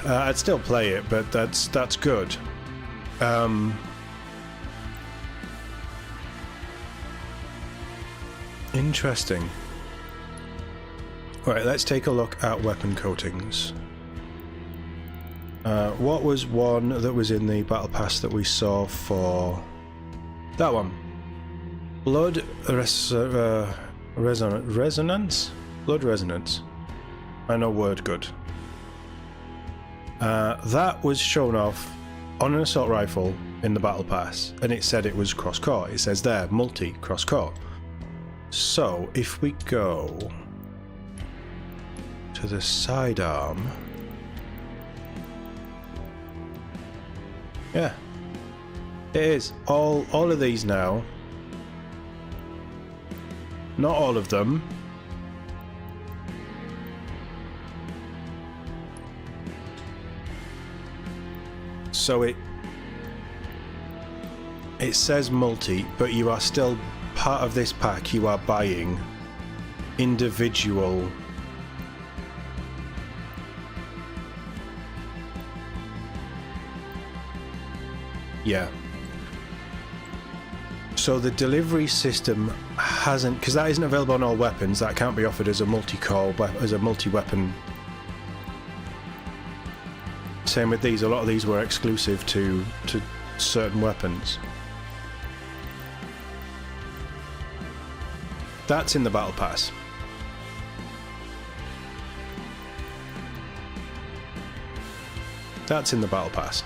I'd still play it, but that's good. Interesting. Alright, let's take a look at weapon coatings. What was one that was in the battle pass that we saw for that one? Blood resonance? Blood resonance. I know word good. That was shown off on an assault rifle in the battle pass, and it said it was cross-core. It says there, multi cross-core. So, if we go to the sidearm, yeah, it is. All of these now, not all of them, so it says multi, but you are still part of this pack. You are buying individual so the delivery system hasn't, because that isn't available on all weapons, that can't be offered as a multi-core, as a multi-weapon. Same with these, a lot of these were exclusive to certain weapons. That's in the battle pass. That's in the battle pass.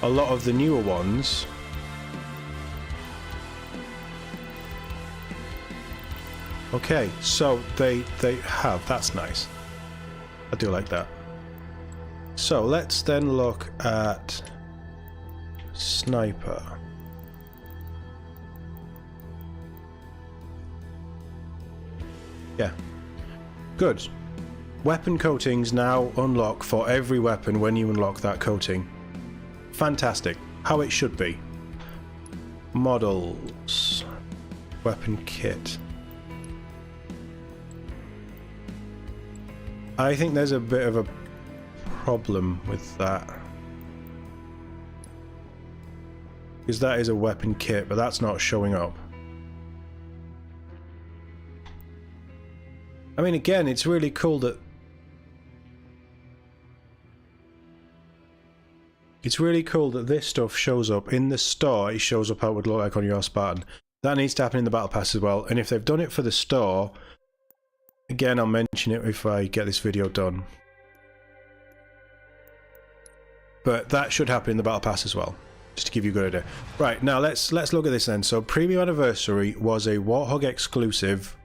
A lot of the newer ones okay, so they have, that's nice. I do like that. So let's then look at sniper. Yeah, good. Weapon coatings now unlock for every weapon when you unlock that coating. Fantastic. How it should be. Models. Weapon kit. I think there's a bit of a problem with that. Because that is a weapon kit, but that's not showing up. I mean, again, it's really cool that this stuff shows up in the store. It shows up how it would look like on your Spartan. That needs to happen in the battle pass as well. And if they've done it for the store, again, I'll mention it if I get this video done. But that should happen in the Battle Pass as well, just to give you a good idea. Right, now let's look at this then. So Premium Anniversary was a Warthog exclusive.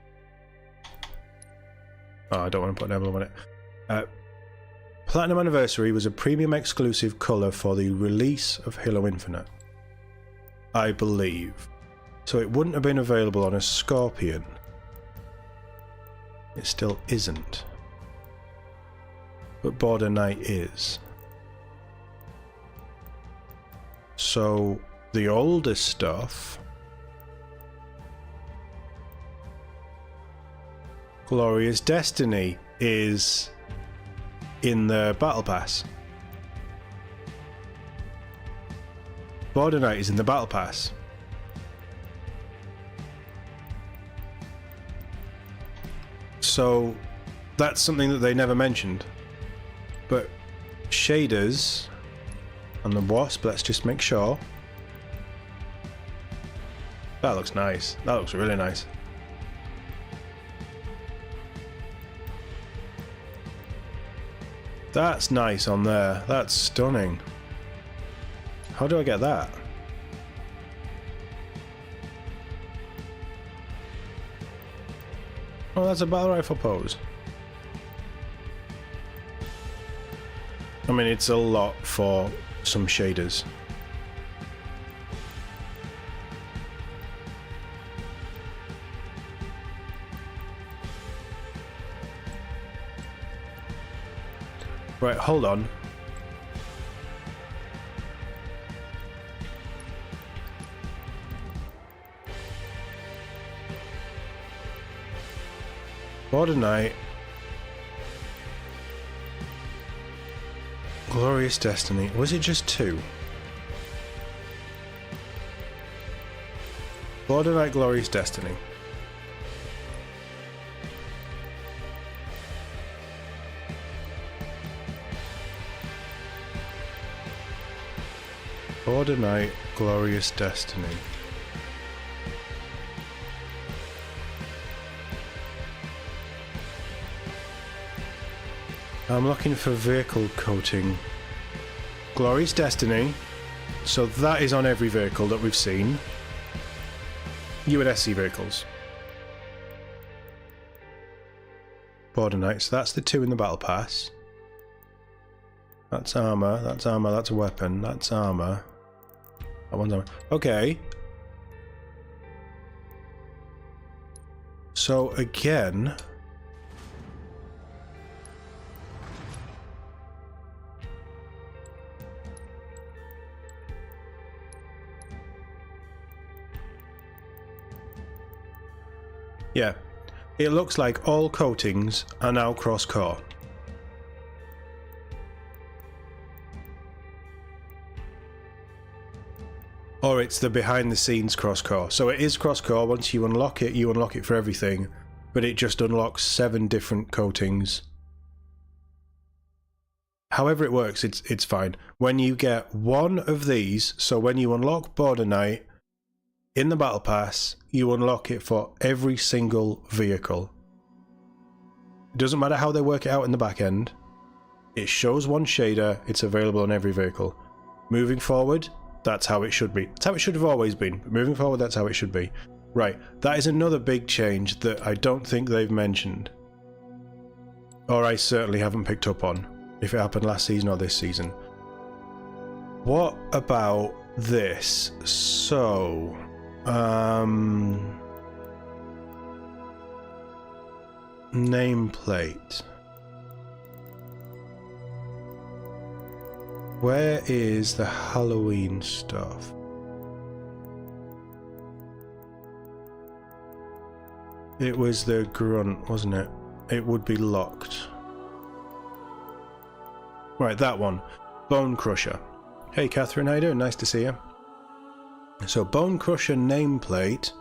Oh, I don't want to put an emblem on it. Platinum Anniversary was a premium exclusive colour for the release of Halo Infinite, I believe. So it wouldn't have been available on a Scorpion. It still isn't. But Border Knight is. So the older stuff, Glorious Destiny, is in the Battle Pass. Border Knight is in the Battle Pass. So that's something that they never mentioned. But shaders on the Wasp, let's just make sure. That looks nice. That looks really nice. That's nice on there. That's stunning. How do I get that? Oh, that's a battle rifle pose. I mean, it's a lot for some shaders. Right, hold on. Border Knight. Glorious Destiny. Was it just 2? Border Knight, Glorious Destiny. Border Knight, Glorious Destiny. I'm looking for vehicle coating. Glorious Destiny. So that is on every vehicle that we've seen. UNSC vehicles. Border Knight, so that's the 2 in the Battle Pass. That's armour, that's armour, that's a weapon, that's armour. That one's armour. Okay. So again... yeah, it looks like all coatings are now cross-core. Or it's the behind-the-scenes cross-core. So it is cross-core. Once you unlock it for everything, but it just unlocks 7 different coatings. However it works, it's fine. When you get one of these, so when you unlock Border Knight in the Battle Pass, you unlock it for every single vehicle. It doesn't matter how they work it out in the back end. It shows one shader, it's available on every vehicle. Moving forward, that's how it should be. That's how it should have always been. But moving forward, that's how it should be. Right, that is another big change that I don't think they've mentioned. Or I certainly haven't picked up on, if it happened last season or this season. What about this? So... nameplate. Where is the Halloween stuff? It was the grunt, wasn't it? It would be locked. Right, that one. Bone Crusher. Hey Catherine, how you doing? Nice to see you. So Bone Crusher nameplate.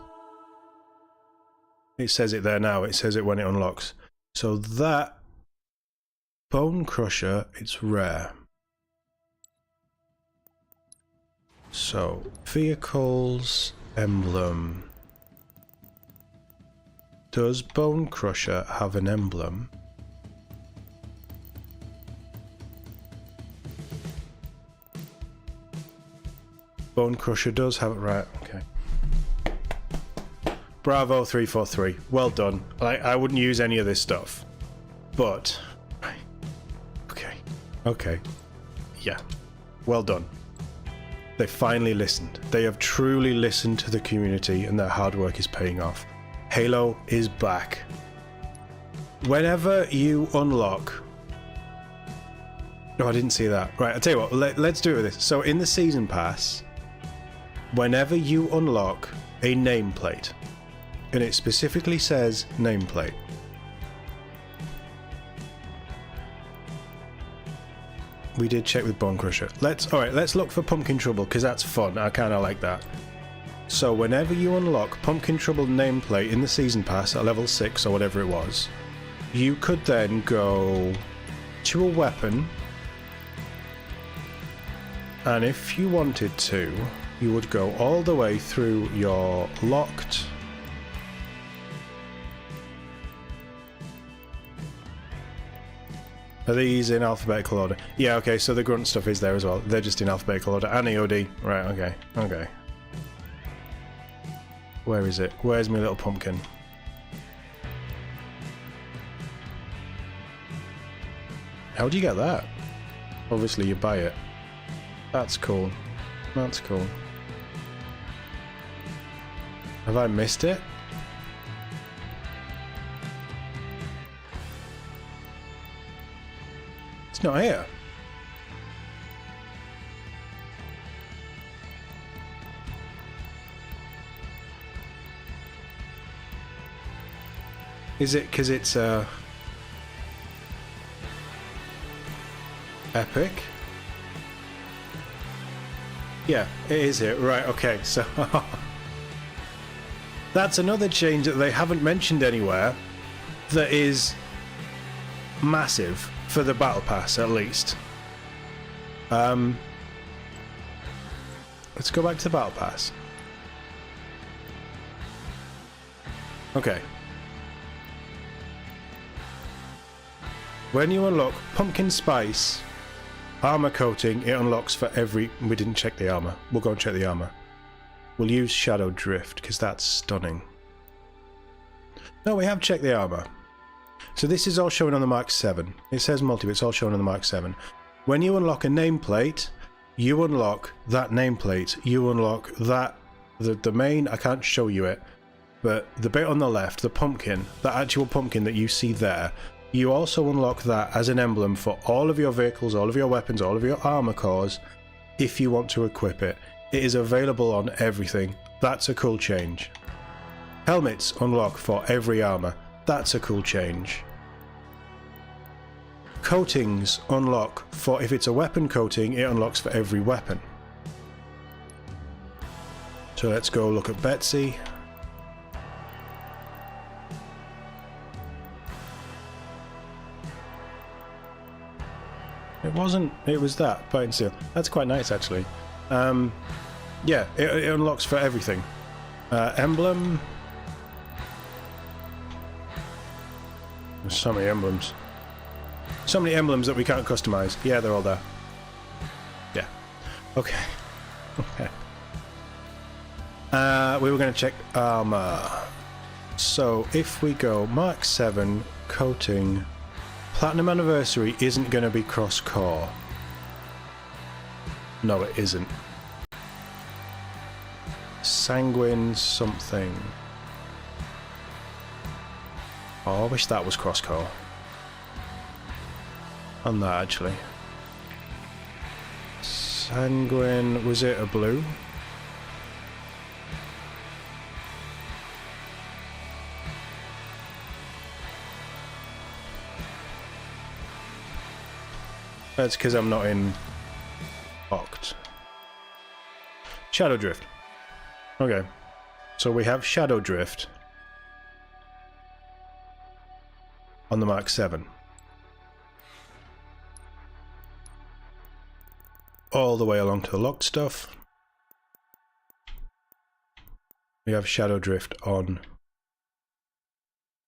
It says it there now. It says it when it unlocks. So that Bone Crusher, it's rare. So vehicles, emblem. Does Bone Crusher have an emblem? Bone Crusher does have it right. Okay. Bravo 343. Well done. I wouldn't use any of this stuff. But... Okay. Okay. Yeah. Well done. They finally listened. They have truly listened to the community and their hard work is paying off. Halo is back. Whenever you unlock... Oh, I didn't see that. Right, I'll tell you what. Let's do it with this. So in the Season Pass, whenever you unlock a nameplate, and it specifically says nameplate, we did check with Bone Crusher. Alright, let's look for Pumpkin Trouble, because that's fun. I kind of like that. So whenever you unlock Pumpkin Trouble nameplate in the Season Pass at level 6 or whatever it was, you could then go to a weapon, and if you wanted to, you would go all the way through your locked... Are these in alphabetical order? Yeah, okay, so the grunt stuff is there as well. They're just in alphabetical order. And EOD. Right, okay. Okay. Where is it? Where's my little pumpkin? How do you get that? Obviously you buy it. That's cool. That's cool. Have I missed it? It's not here. Is it because it's epic? Yeah, it is here. Right, okay, so that's another change that they haven't mentioned anywhere that is massive. For the Battle Pass, at least. Let's go back to the Battle Pass. Okay. When you unlock Pumpkin Spice armor coating, it unlocks for every... We didn't check the armor. We'll go and check the armor. We'll use Shadow Drift, because that's stunning. No, we have checked the armor. So this is all showing on the Mark 7. It says multi, but it's all showing on the Mark 7. When you unlock a nameplate, you unlock that nameplate. You unlock that... The main... I can't show you it. But the bit on the left, the pumpkin, the actual pumpkin that you see there, you also unlock that as an emblem for all of your vehicles, all of your weapons, all of your armor cores, if you want to equip it. It is available on everything. That's a cool change. Helmets unlock for every armor. That's a cool change. Coatings unlock for, if it's a weapon coating, it unlocks for every weapon. So let's go look at Betsy. It wasn't, it was that, Bite and Seal. That's quite nice actually. Yeah, it unlocks for everything. Emblem. There's so many emblems. So many emblems that we can't customize. Yeah, they're all there. Yeah. Okay. Okay. We were going to check armor. So if we go Mark 7 coating, Platinum Anniversary isn't going to be cross-core. No, it isn't. Sanguine something. Oh, I wish that was cross-core. On that, actually. Sanguine... Was it a blue? That's because I'm not in Oct. Shadow Drift. Okay. So we have Shadow Drift on the Mark 7. All the way along to the locked stuff. We have Shadow Drift on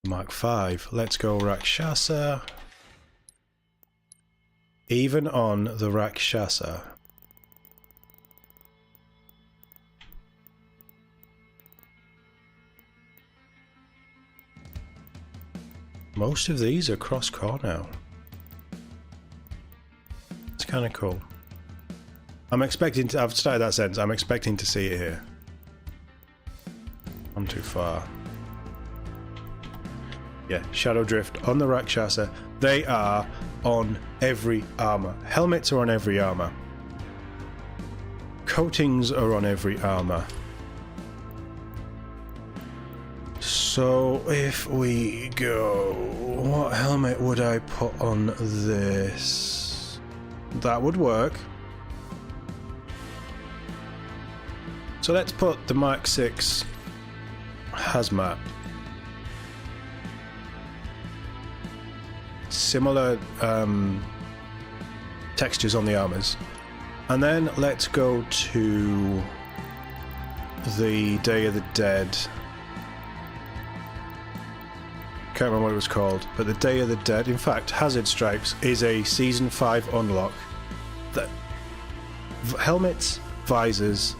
Mark 5. Let's go Rakshasa. Even on the Rakshasa, Most of these are cross-core now. It's kind of cool. I'm expecting to... I've started that sentence. I'm expecting to see it here. I'm too far. Yeah, Shadow Drift on the Rakshasa. They are on every armor. Helmets are on every armor. Coatings are on every armor. So if we go... What helmet would I put on this? That would work. So let's put the Mark 6 Hazmat. Similar textures on the armors. And then let's go to the Day of the Dead. Can't remember what it was called, but the Day of the Dead. In fact, Hazard Stripes is a Season 5 unlock. The helmets, visors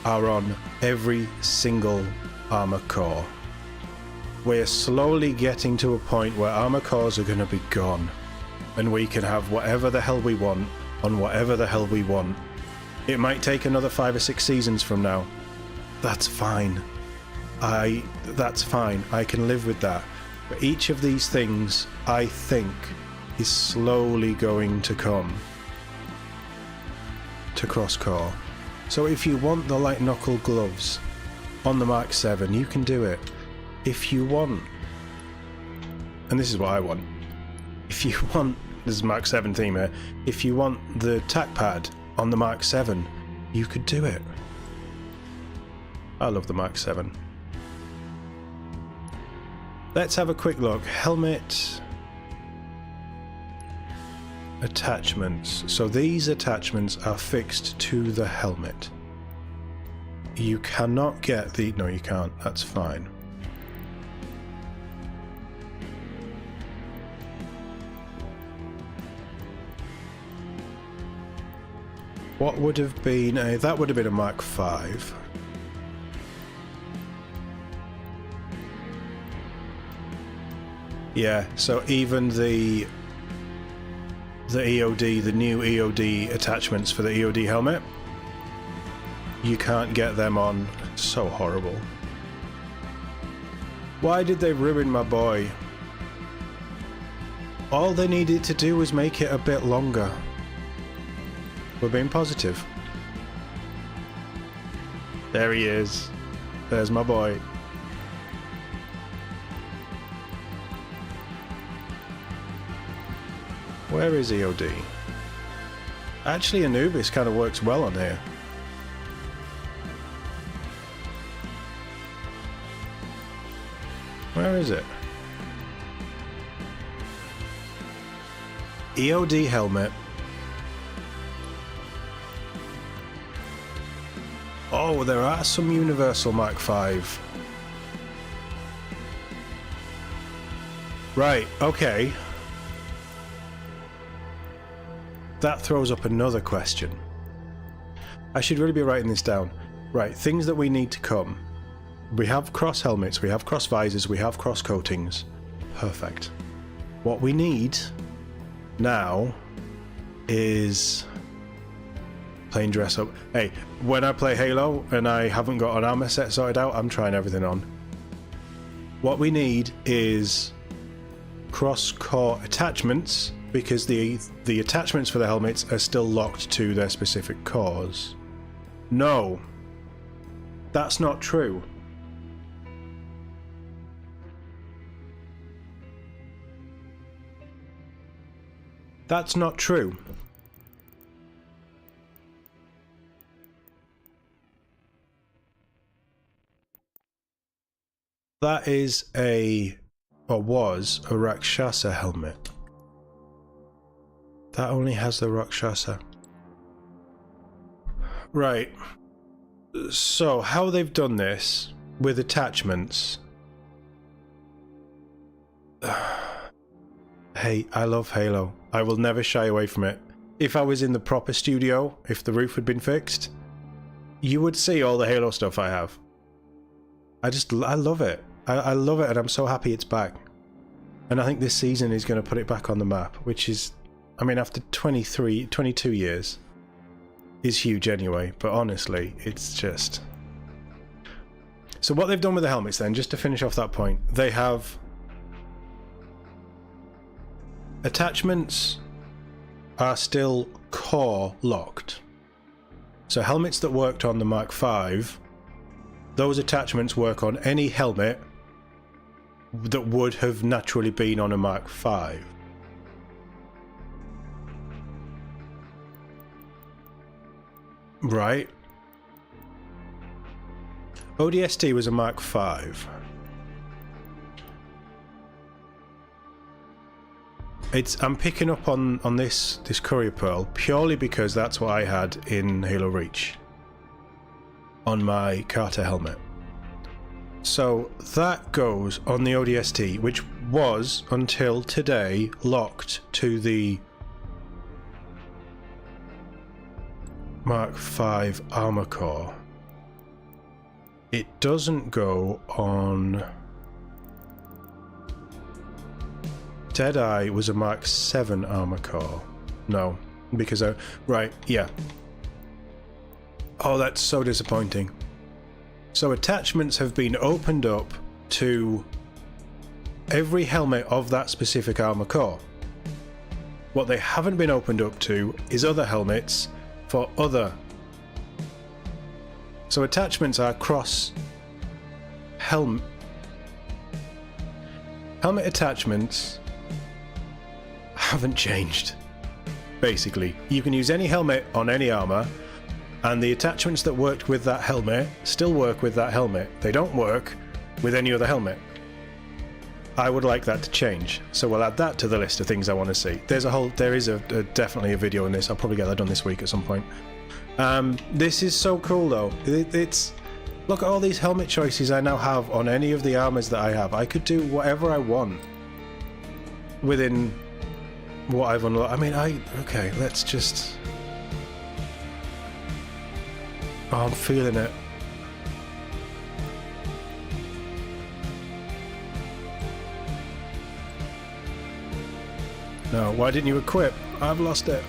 are on every single armor core. We're slowly getting to a point where armor cores are going to be gone, and we can have whatever the hell we want on whatever the hell we want. It might take another 5 or 6 seasons from now. That's fine. That's fine. I can live with that. But each of these things, I think, is slowly going to come to cross-core. So if you want the light knuckle gloves on the Mark 7, you can do it. If you want, and this is what I want, if you want, this is Mark 7 theme here, if you want the tack pad on the Mark 7, you could do it. I love the Mark 7. Let's have a quick look. Helmet attachments. So these attachments are fixed to the helmet. You cannot get the... No, you can't. That's fine. What would have been a... That would have been a Mark 5. Yeah, so even the EOD, the new EOD attachments for the EOD helmet, you can't get them on. So horrible. Why did they ruin my boy? All they needed to do was make it a bit longer. We're being positive. There he is. There's my boy. Where is EOD? Actually, Anubis kind of works well on here. Where is it? EOD helmet. Oh, there are some Universal Mark 5. Right, okay. That throws up another question. I should really be writing this down. Right, things that we need to come. We have cross helmets, we have cross visors, we have cross coatings. Perfect. What we need now is plain dress up. Hey, when I play Halo and I haven't got an armor set sorted out, I'm trying everything on. What we need is cross core attachments, because the attachments for the helmets are still locked to their specific cores. No, that's not true. That's not true. That is or was a Rakshasa helmet. That only has the Rakshasa. Right. So, how they've done this with attachments... Hey, I love Halo. I will never shy away from it. If I was in the proper studio, if the roof had been fixed, you would see all the Halo stuff I have. I love it. I love it, and I'm so happy it's back. And I think this season is going to put it back on the map, which is, I mean, after 22 years, is huge anyway. But honestly, it's just... So what they've done with the helmets then, just to finish off that point, they have attachments are still core locked. So helmets that worked on the Mark V, those attachments work on any helmet that would have naturally been on a Mark V. Right. ODST was a Mark V. I'm picking up on this Courier Pearl purely because that's what I had in Halo Reach on my Carter helmet. So that goes on the ODST, which was until today locked to the Mark V armor core. It doesn't go on... Deadeye was a Mark 7 armor core. No, because I... Right, yeah. Oh, that's so disappointing. So attachments have been opened up to every helmet of that specific armor core. What they haven't been opened up to is other helmets for other. So attachments are cross helmet attachments haven't changed. Basically, you can use any helmet on any armor, and the attachments that worked with that helmet still work with that helmet. They don't work with any other helmet. I would like that to change, so we'll add that to the list of things I want to see. There is definitely a video on this. I'll probably get that done this week at some point. This is so cool though. It's look at all these helmet choices I now have on any of the armors that I have. I could do whatever I want within what I've unlocked. I mean, okay, let's just... Oh, I'm feeling it. No, why didn't you equip? I've lost it.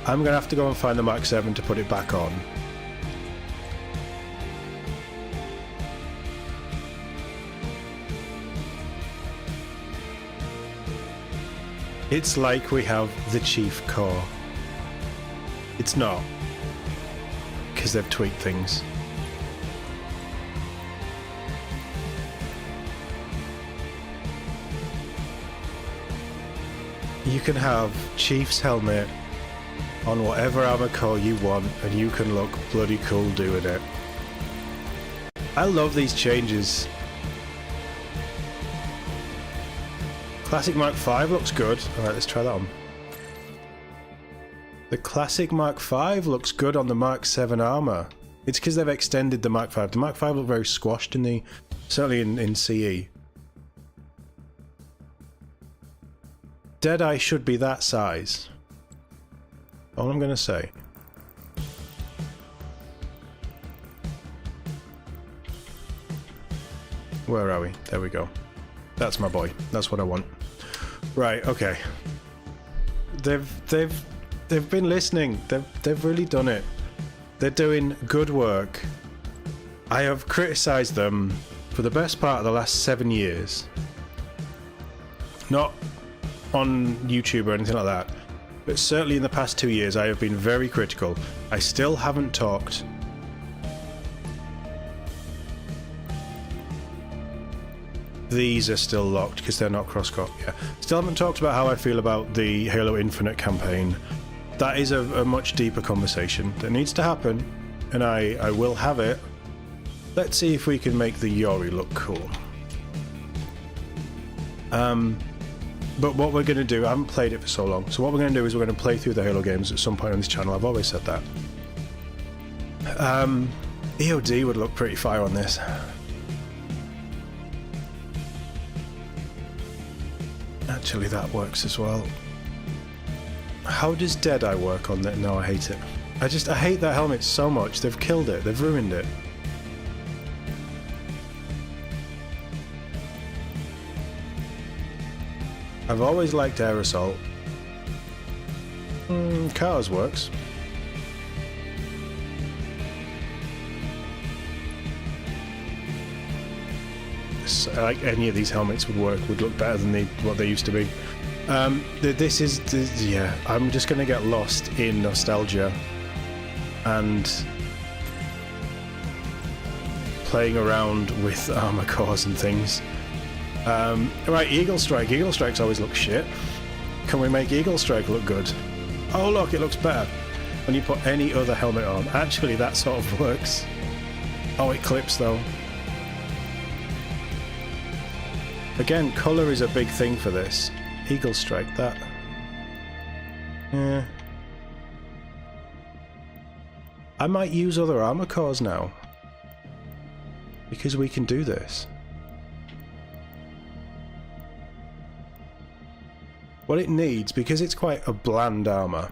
I'm gonna have to go and find the Mark 7 to put it back on. It's like we have the Chief core. It's not, because they've tweaked things. You can have Chief's helmet on whatever armor core you want, and you can look bloody cool doing it. I love these changes. Classic Mark V looks good. Alright, let's try that on. The classic Mark V looks good on the Mark 7 armor. It's because they've extended the Mark V. The Mark V looked very squashed in the... certainly in CE. Deadeye should be that size. All I'm gonna say. Where are we? There we go. That's my boy. That's what I want. Right, okay. They've been listening. They've really done it. They're doing good work. I have criticised them for the best part of the last 7 years. Not on YouTube or anything like that, but certainly in the past 2 years I have been very critical. I still haven't talked these are still locked because they're not cross-cut. Yeah, still haven't talked about how I feel about the Halo Infinite campaign. That is a much deeper conversation that needs to happen, and I will have it. Let's see if we can make the Yori look cool. But what we're going to do, I haven't played it for so long, so what we're going to do is we're going to play through the Halo games at some point on this channel. I've always said that. EOD would look pretty fire on this. Actually, that works as well. How does Deadeye work on that? No, I hate it. I hate that helmet so much. They've killed it. They've ruined it. I've always liked air assault. Cars works. Like any of these helmets would work, would look better than what they used to be. Yeah, I'm just going to get lost in nostalgia and playing around with armor cores and things. Right, Eagle Strike. Eagle Strikes always look shit. Can we make Eagle Strike look good? Oh look, it looks better when you put any other helmet on. Actually, that sort of works. Oh, it clips though. Again, colour is a big thing for this. Eagle Strike, that. Yeah. I might use other armor cores now. Because we can do this. What it needs, because it's quite a bland armor,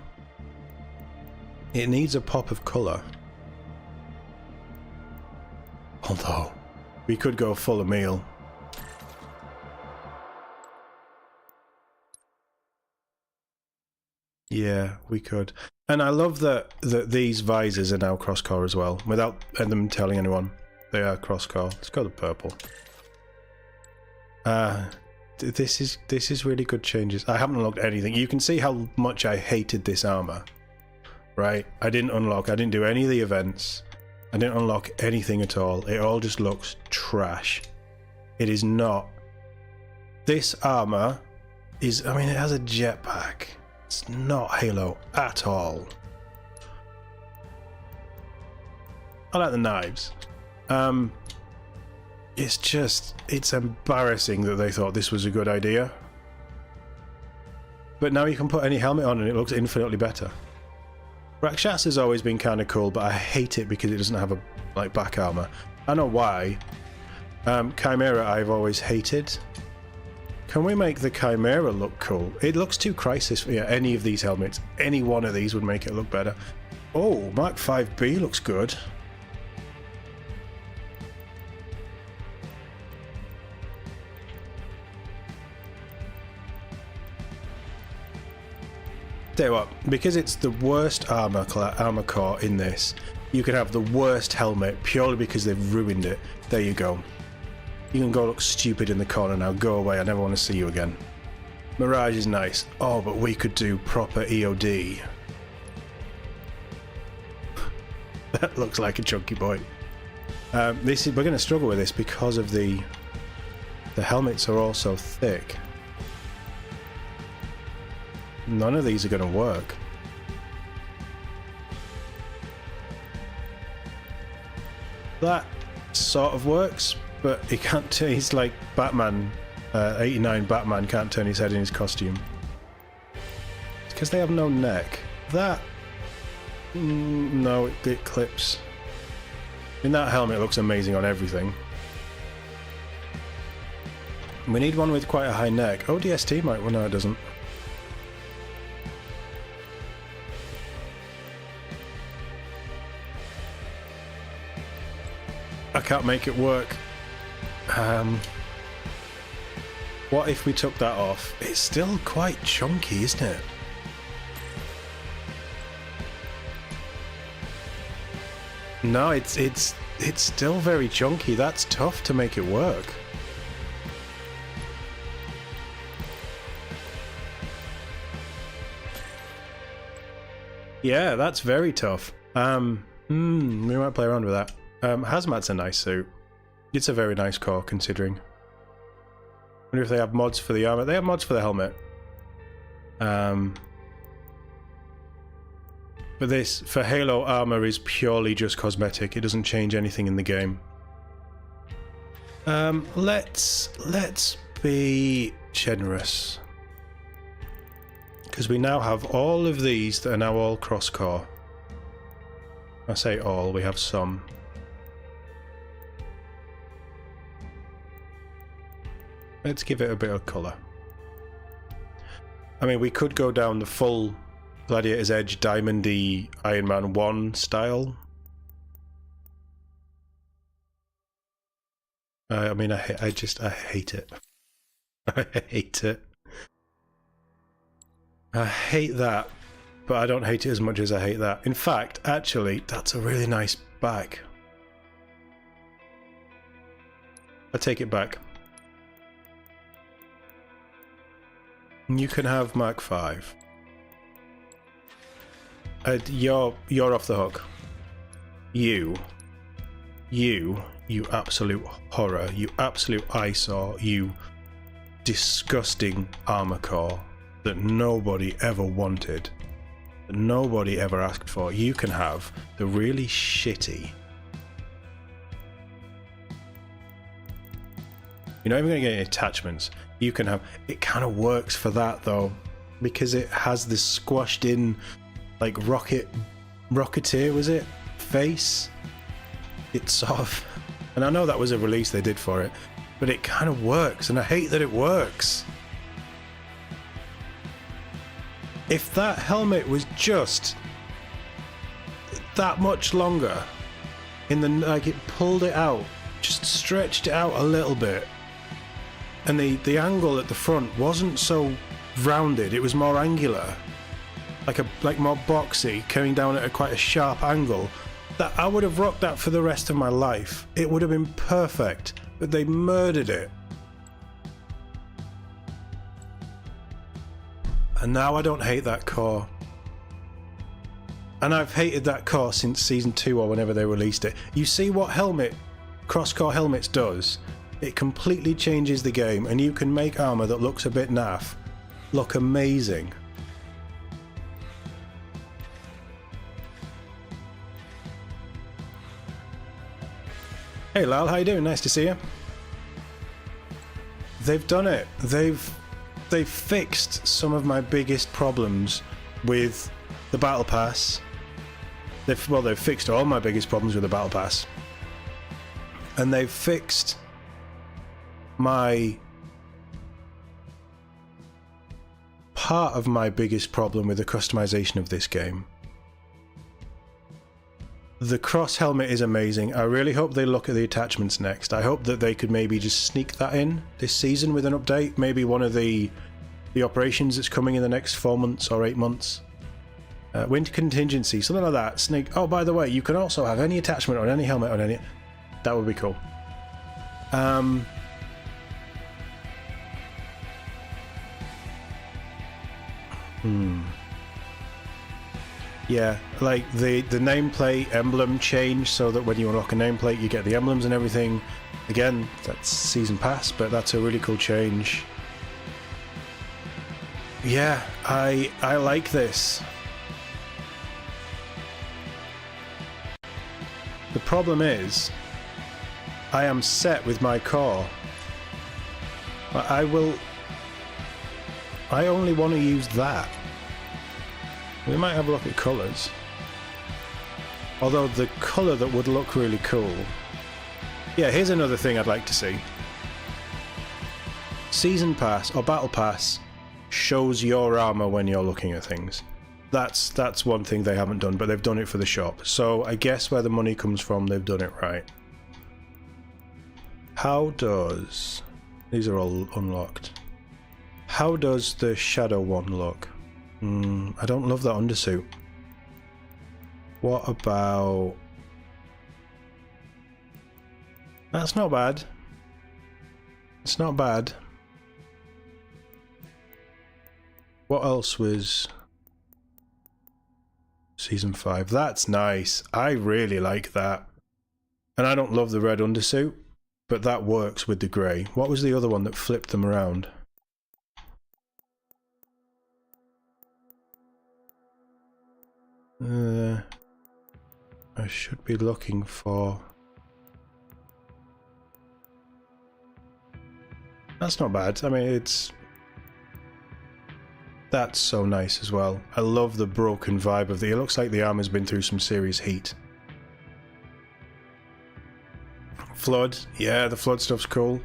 it needs a pop of colour. Although, we could go full of meal. Yeah, we could. And I love that these visors are now cross-core as well, without them telling anyone they are cross-core. Let's go the purple. This is really good changes. I haven't unlocked anything. You can see how much I hated this armor. Right? I didn't do any of the events. I didn't unlock anything at all. It all just looks trash. It is not. This armor is, I mean, it has a jetpack. It's not Halo at all. I like the knives. It's embarrassing that they thought this was a good idea. But now you can put any helmet on and it looks infinitely better. Rakshas has always been kind of cool, but I hate it because it doesn't have a back armor. I know why. Chimera I've always hated. Can we make the Chimera look cool? It looks too Crisis for any of these helmets. Any one of these would make it look better. Oh, Mark 5B looks good. Tell you what, because it's the worst armor core in this, you can have the worst helmet purely because they've ruined it. There you go. You can go look stupid in the corner now. Go away. I never want to see you again. Mirage is nice. Oh, but we could do proper EOD. That looks like a chunky boy. We're going to struggle with this because of the helmets are all so thick. None of these are going to work. That sort of works, but he can't turn. He's like Batman. 89 Batman can't turn his head in his costume. It's because they have no neck. That... no, it clips. I mean, that helmet looks amazing on everything. We need one with quite a high neck. ODST might... well, no, it doesn't. I can't make it work. What if we took that off? It's still quite chunky, isn't it? No, it's still very chunky. That's tough to make it work. Yeah, that's very tough. We might play around with that. Hazmat's a nice suit. It's a very nice core, considering. I wonder if they have mods for the armor. They have mods for the helmet. But this, for Halo, armor is purely just cosmetic. It doesn't change anything in the game. Let's be generous. Because we now have all of these that are now all cross-core. I say all, we have some. Let's give it a bit of colour. I mean, we could go down the full Gladiator's Edge diamondy Iron Man 1 style. I mean, I hate it. I hate it. I hate that, but I don't hate it as much as I hate that. In fact, actually, that's a really nice bag. I take it back. You can have Mark 5. You're off the hook. You absolute horror, you absolute eyesore, you disgusting armor core that nobody ever wanted, that nobody ever asked for. You can have the really shitty. You're not even going to get any attachments. You can have... It kind of works for that, though, because it has this squashed in, like, Rocketeer, was it? Face? It's sort of... And I know that was a release they did for it, but it kind of works, and I hate that it works. If that helmet was just that much longer, like it pulled it out, just stretched it out a little bit, and the angle at the front wasn't so rounded, it was more angular, like more boxy, coming down at quite a sharp angle, that I would have rocked that for the rest of my life. It would have been perfect, but they murdered it. And now I don't hate that core. And I've hated that core since Season 2 or whenever they released it. You see what cross-core helmets does? It completely changes the game, and you can make armor that looks a bit naff look amazing. Hey Lal, how you doing? Nice to see you. They've done it. They've fixed some of my biggest problems with the Battle Pass. They've fixed all my biggest problems with the Battle Pass. And they've fixed part of my biggest problem with the customization of this game. The cross helmet is amazing. I really hope they look at the attachments next. I hope that they could maybe just sneak that in this season with an update. Maybe one of the operations that's coming in the next 4 months or 8 months. Winter contingency, something like that. Sneak. Oh, by the way, you can also have any attachment on any helmet on any. That would be cool. Yeah, like the nameplate emblem change so that when you unlock a nameplate you get the emblems and everything. Again, that's season pass, but that's a really cool change. Yeah, I like this. The problem is, I am set with my core. I only want to use that. We might have a look at colours. Although the colour that would look really cool... Yeah, here's another thing I'd like to see. Season Pass, or Battle Pass, shows your armour when you're looking at things. That's one thing they haven't done, but they've done it for the shop. So I guess where the money comes from, they've done it right. How does... These are all unlocked. How does the Shadow one look? I don't love that undersuit. What about... That's not bad. It's not bad. What else was... Season 5? That's nice. I really like that. And I don't love the red undersuit, but that works with the grey. What was the other one that flipped them around? I should be looking for... That's not bad. I mean, it's... That's so nice as well. I love the broken vibe of the... It looks like the armor's been through some serious heat. Flood. Yeah, the flood stuff's cool.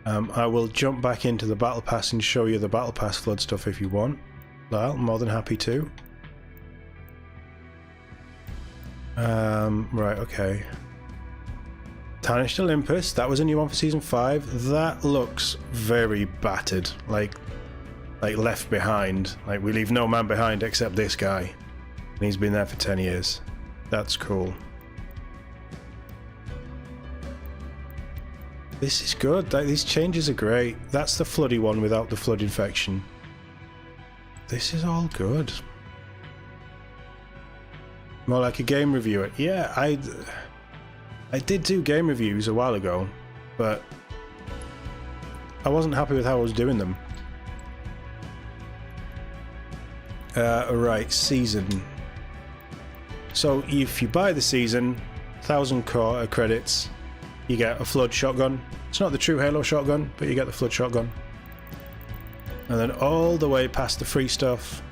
I will jump back into the Battle Pass and show you the Battle Pass flood stuff if you want. Well, I'm more than happy to. Right, okay. Tarnished Olympus, that was a new one for Season 5. That looks very battered. Like, like left behind. Like, we leave no man behind except this guy. And he's been there for 10 years. That's cool. This is good. Like, these changes are great. That's the floody one without the flood infection. This is all good. More like a game reviewer. Yeah, I did do game reviews a while ago, but I wasn't happy with how I was doing them. Right, season. So if you buy the season, 1,000 credits, you get a flood shotgun. It's not the true Halo shotgun, but you get the flood shotgun. And then all the way past the free stuff,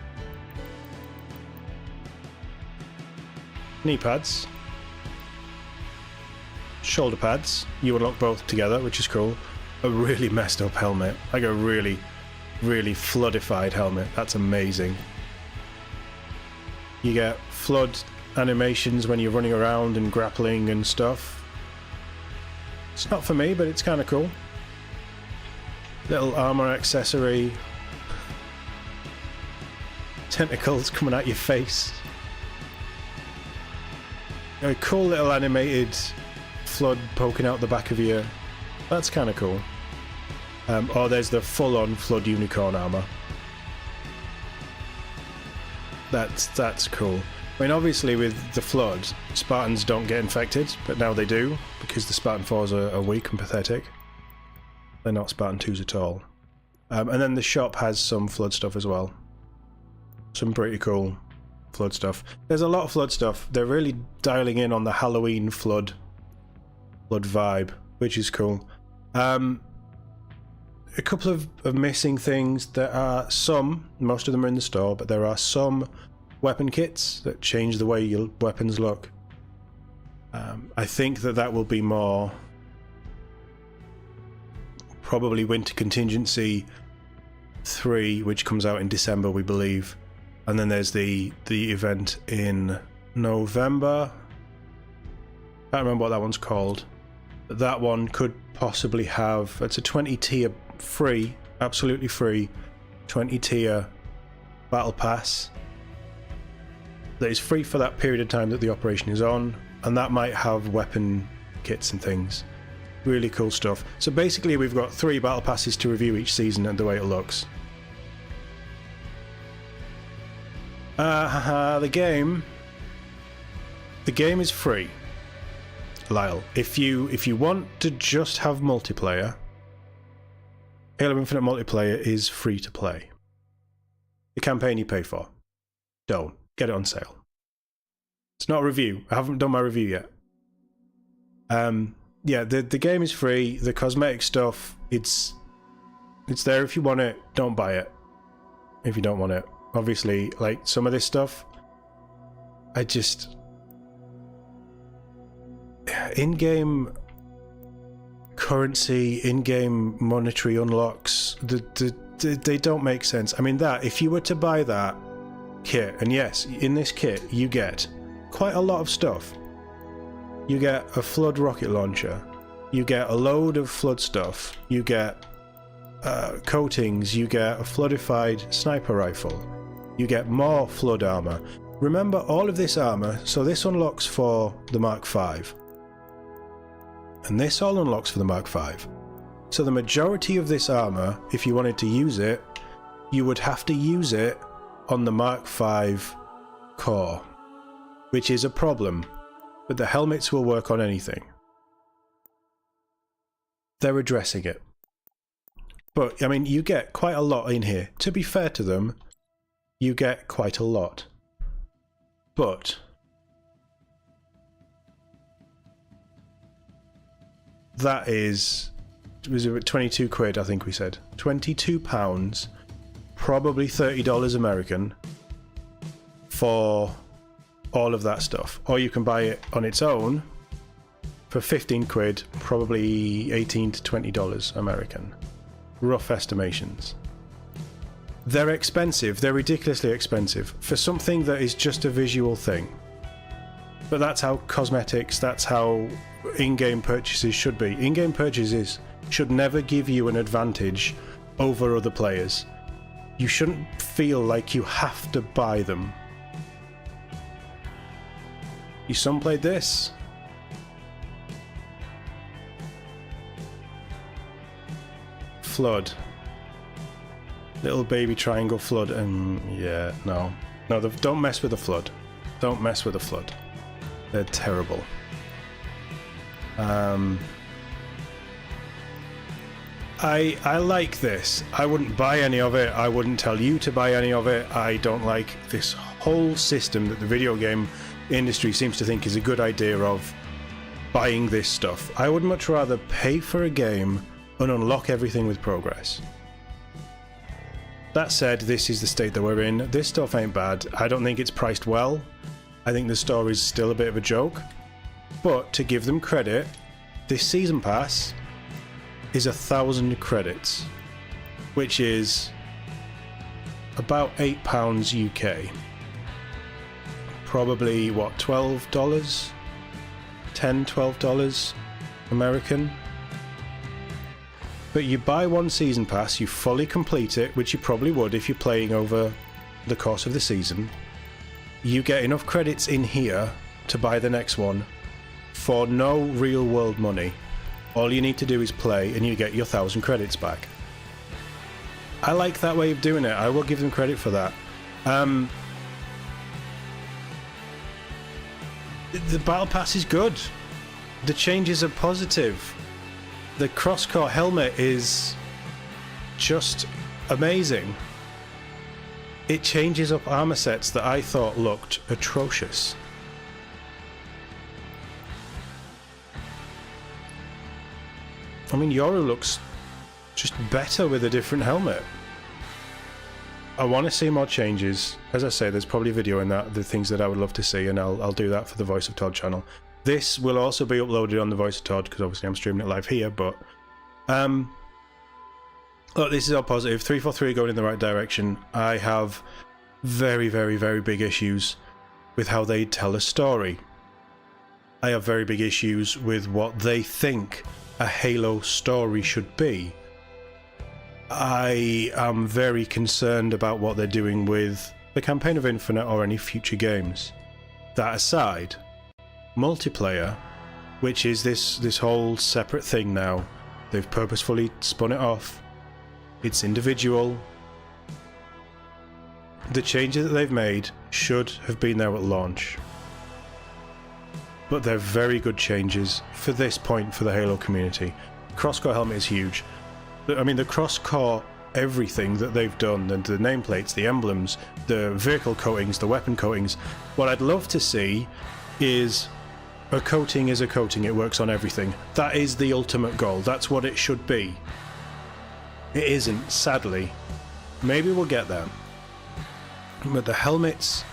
knee pads, shoulder pads, you unlock both together, which is cool. A really messed up helmet, like a really, really floodified helmet. That's amazing. You get flood animations when you're running around and grappling and stuff. It's not for me, but it's kind of cool. Little armor accessory. Tentacles coming out your face. A cool little animated flood poking out the back of your... That's kind of cool. Or there's the full-on flood unicorn armor. That's cool. I mean, obviously with the flood, Spartans don't get infected, but now they do, because the Spartan 4s are weak and pathetic. They're not Spartan 2s at all. And then the shop has some flood stuff as well. Some pretty cool flood stuff. There's a lot of flood stuff. They're really dialing in on the Halloween flood vibe, which is cool. A couple of missing things. There are some, most of them are in the store, but there are some weapon kits that change the way your weapons look. I think that will be more probably Winter Contingency 3, which comes out in December, we believe. And then there's the event in November. I can't remember what that one's called. But that one could possibly have... It's a 20 tier free, absolutely free, 20 tier battle pass that is free for that period of time that the operation is on, and that might have weapon kits and things. Really cool stuff. So basically we've got 3 battle passes to review each season and the way it looks. The game is free, Lyle. If you want to just have multiplayer, Halo Infinite multiplayer is free to play. The campaign you pay for. Don't get it on sale. It's not a review. I haven't done my review yet. Yeah, the game is free. The cosmetic stuff, it's there if you want it. Don't buy it if you don't want it. Obviously, like some of this stuff, I just... in-game currency, in-game monetary unlocks, they don't make sense. I mean, that if you were to buy that kit, and yes, in this kit you get quite a lot of stuff. You get a flood rocket launcher, you get a load of flood stuff, you get coatings, you get a floodified sniper rifle, you get more flood armor. Remember, all of this armor, so this unlocks for the Mark V, and this all unlocks for the Mark V. So the majority of this armor, if you wanted to use it, you would have to use it on the Mark V core, which is a problem, but the helmets will work on anything. They're addressing it. But, I mean, you get quite a lot in here. To be fair to them, you get quite a lot. But that is... was it 22 quid, I think we said. £22, probably $30 American for all of that stuff. Or you can buy it on its own for 15 quid, probably $18 to $20 American. Rough estimations. They're expensive, they're ridiculously expensive for something that is just a visual thing. But that's how cosmetics, that's how in-game purchases should be. In-game purchases should never give you an advantage over other players. You shouldn't feel like you have to buy them. Your son played this? Flood. Little baby triangle flood, and yeah, no. No, don't mess with the flood. Don't mess with the flood. They're terrible. I like this. I wouldn't buy any of it. I wouldn't tell you to buy any of it. I don't like this whole system that the video game industry seems to think is a good idea of buying this stuff. I would much rather pay for a game and unlock everything with progress. That said, this is the state that we're in. This stuff ain't bad. I don't think it's priced well. I think the story's still a bit of a joke. But to give them credit, this season pass is 1,000 credits, which is about £8 UK. Probably, what, $12? $10, $12 American? But you buy one season pass, you fully complete it, which you probably would if you're playing over the course of the season. You get enough credits in here to buy the next one for no real world money. All you need to do is play and you get your 1,000 credits back. I like that way of doing it. I will give them credit for that. The Battle Pass is good. The changes are positive. The cross-core helmet is just amazing. It changes up armor sets that I thought looked atrocious. I mean, Yoru looks just better with a different helmet. I want to see more changes. As I say, there's probably a video in that, the things that I would love to see, and I'll do that for the Voice of Todd channel. This will also be uploaded on the Voice of Todd, because obviously I'm streaming it live here, but look, this is all positive. 343 going in the right direction. I have very, very, very big issues with how they tell a story. I have very big issues with what they think a Halo story should be. I am very concerned about what they're doing with the Campaign of Infinite or any future games. That aside, multiplayer, which is this whole separate thing now, they've purposefully spun it off. It's individual. The changes that they've made should have been there at launch. But they're very good changes for this point for the Halo community. Cross-core helmet is huge. I mean, the cross-core everything that they've done, the nameplates, the emblems, the vehicle coatings, the weapon coatings. What I'd love to see is a coating is a coating. It works on everything. That is the ultimate goal. That's what it should be. It isn't, sadly. Maybe we'll get there. But the helmets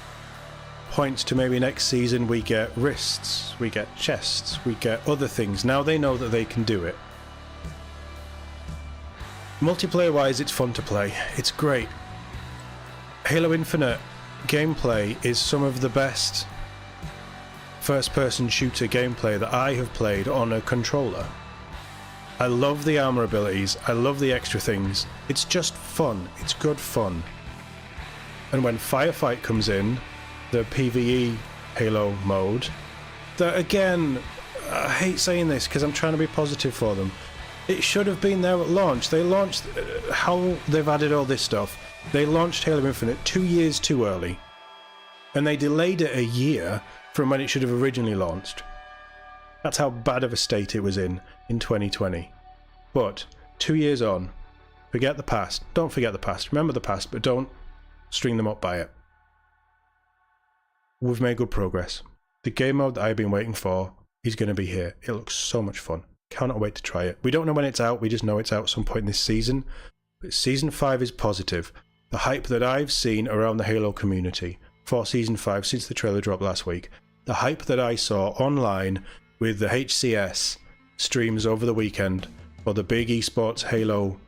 points to maybe next season we get wrists, we get chests, we get other things. Now they know that they can do it. Multiplayer wise, it's fun to play. It's great. Halo Infinite gameplay is some of the best first person shooter gameplay that I have played on a controller. I love the armor abilities, I love the extra things. It's just fun, it's good fun. And when Firefight comes in, the PvE Halo mode, that again, I hate saying this because I'm trying to be positive for them. It should have been there at launch. They launched, how they've added all this stuff. They launched Halo Infinite 2 years too early. And they delayed it a year from when it should have originally launched. That's how bad of a state it was in 2020. But 2 years on, forget the past. Don't forget the past. Remember the past, but don't string them up by it. We've made good progress. The game mode that I've been waiting for is going to be here. It looks so much fun. Cannot wait to try it. We don't know when it's out. We just know it's out at some point this season. But Season 5 is positive. The hype that I've seen around the Halo community for Season 5 since the trailer dropped last week, the hype that I saw online with the HCS streams over the weekend for the big esports Halo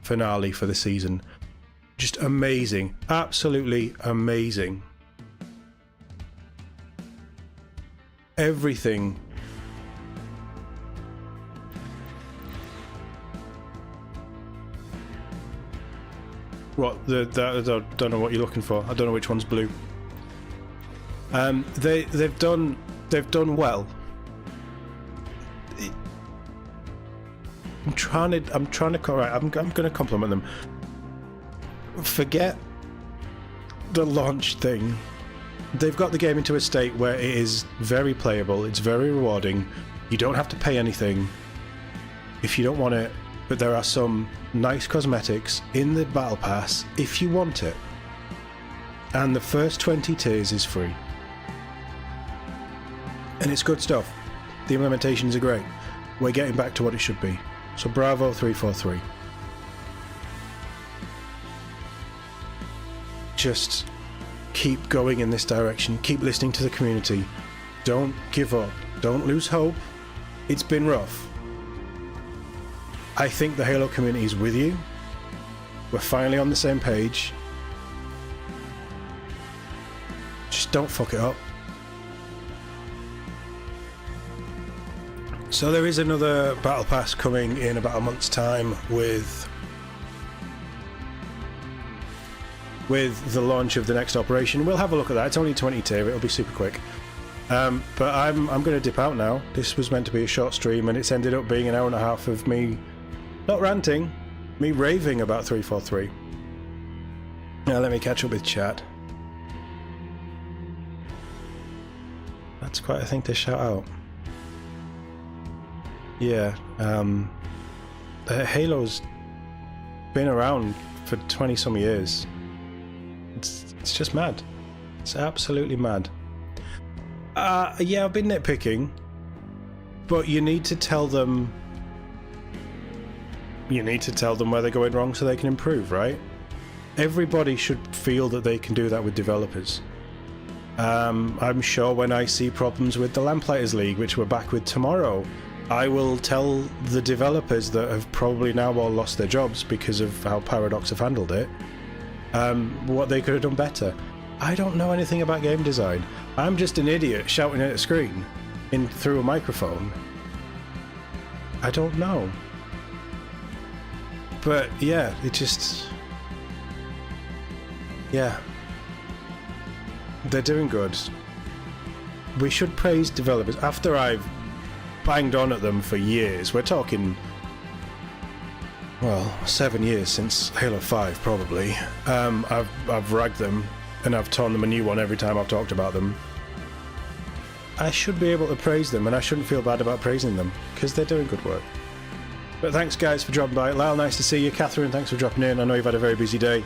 finale for the season, just amazing. Absolutely amazing. Everything What I don't know what you're looking for. I don't know which one's blue. They've done well. I'm trying to right, I'm going to compliment them. Forget the launch thing. They've got the game into a state where it is very playable. It's very rewarding. You don't have to pay anything if you don't want it, but there are some nice cosmetics in the Battle Pass if you want it. And the first 20 tiers is free. And it's good stuff. The implementations are great. We're getting back to what it should be. So bravo 343. Just keep going in this direction. Keep listening to the community. Don't give up. Don't lose hope. It's been rough. I think the Halo community is with you. We're finally on the same page. Just don't fuck it up. So there is another Battle Pass coming in about a month's time with the launch of the next operation. We'll have a look at that. It's only 20 tier. It'll be super quick. But I'm going to dip out now. This was meant to be a short stream, and it's ended up being an hour and a half of me not ranting, me raving about 343. Now let me catch up with chat. That's quite a thing to shout out. Yeah, Halo's been around for 20 some years. It's just mad. It's absolutely mad. Yeah, I've been nitpicking, but you need to tell them. You need to tell them where they're going wrong so they can improve, right? Everybody should feel that they can do that with developers. I'm sure when I see problems with the Lamplighters League, which we're back with tomorrow, I will tell the developers that have probably now all lost their jobs because of how Paradox have handled it, what they could have done better. I don't know anything about game design. I'm just an idiot shouting at a screen through a microphone. I don't know. But yeah, it just... Yeah. They're doing good. We should praise developers. After I've banged on at them for years, we're talking, well, 7 years since Halo 5 probably. I've ragged them and I've torn them a new one every time I've talked about them. I should be able to praise them, and I shouldn't feel bad about praising them because they're doing good work. But thanks guys for dropping by. Lyle, nice to see you. Catherine, thanks for dropping in. I know you've had a very busy day,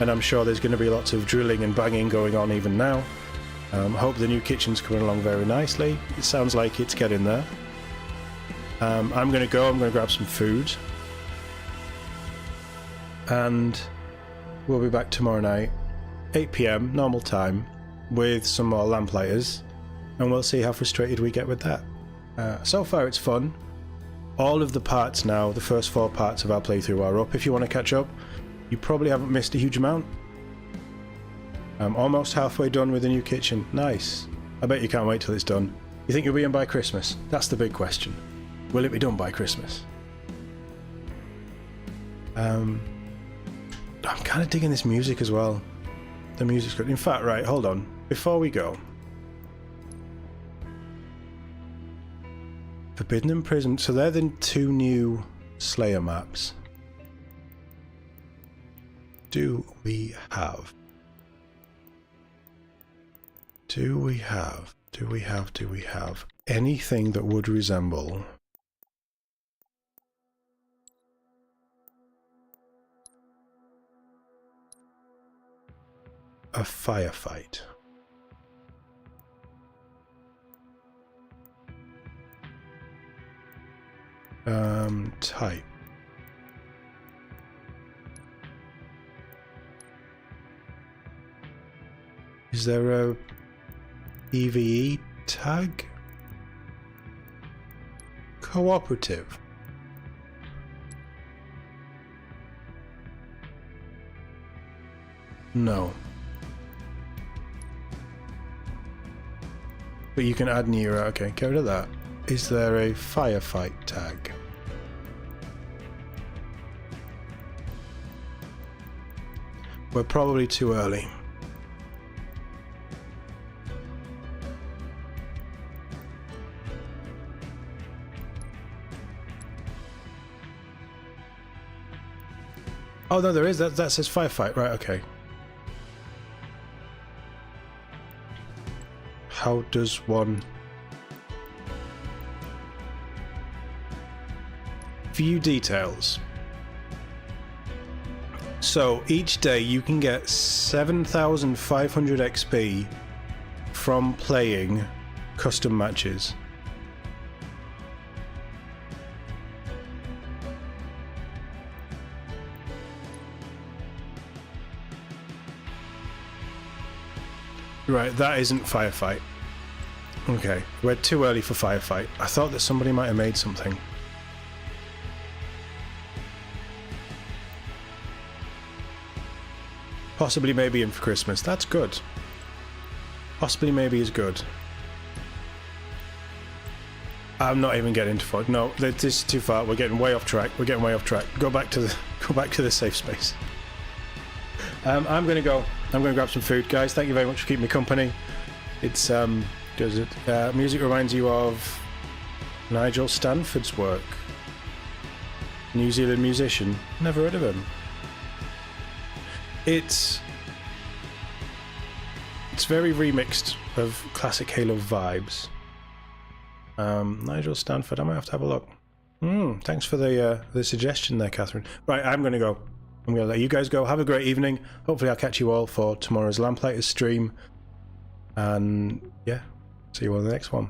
and I'm sure there's going to be lots of drilling and banging going on even now. Hope the new kitchen's coming along very nicely. It sounds like it's getting there. I'm going to grab some food, and we'll be back tomorrow night, 8 PM, normal time, with some more Lamplighters, and we'll see how frustrated we get with that. So far it's fun. All of the parts now, the first 4 parts of our playthrough are up. If you want to catch up, you probably haven't missed a huge amount. I'm almost halfway done with the new kitchen. Nice. I bet you can't wait till it's done. You think you'll be in by Christmas? That's the big question. Will it be done by Christmas? I'm kind of digging this music as well. The music's good. In fact, right, hold on. Before we go. Forbidden and Prison. So they're the 2 new Slayer maps. Do we have anything that would resemble a firefight? Type. Is there a EVE tag? Cooperative. No. But you can add Nero. Okay, get rid of that. Is there a firefight tag? we're probably too early. Oh no, there is. That says firefight. Right, okay. How does one view details? So each day you can get 7,500 XP from playing custom matches. Right, that isn't firefight. Okay, we're too early for firefight. I thought that somebody might have made something. Possibly maybe in for Christmas. That's good. Possibly maybe is good. I'm not even getting into FOD. No, this is too far. We're getting way off track. We're getting way off track. Go back to the safe space. I'm gonna go. I'm gonna grab some food, guys. Thank you very much for keeping me company. It's does it? Music reminds you of Nigel Stanford's work. New Zealand musician. Never heard of him. It's very remixed of classic Halo vibes. Nigel Stanford. I might have to have a look. Thanks for the suggestion there, Catherine. Right, I'm gonna go. I'm gonna let you guys go. Have a great evening. Hopefully, I'll catch you all for tomorrow's Lamplighters stream. And yeah, see you on the next one.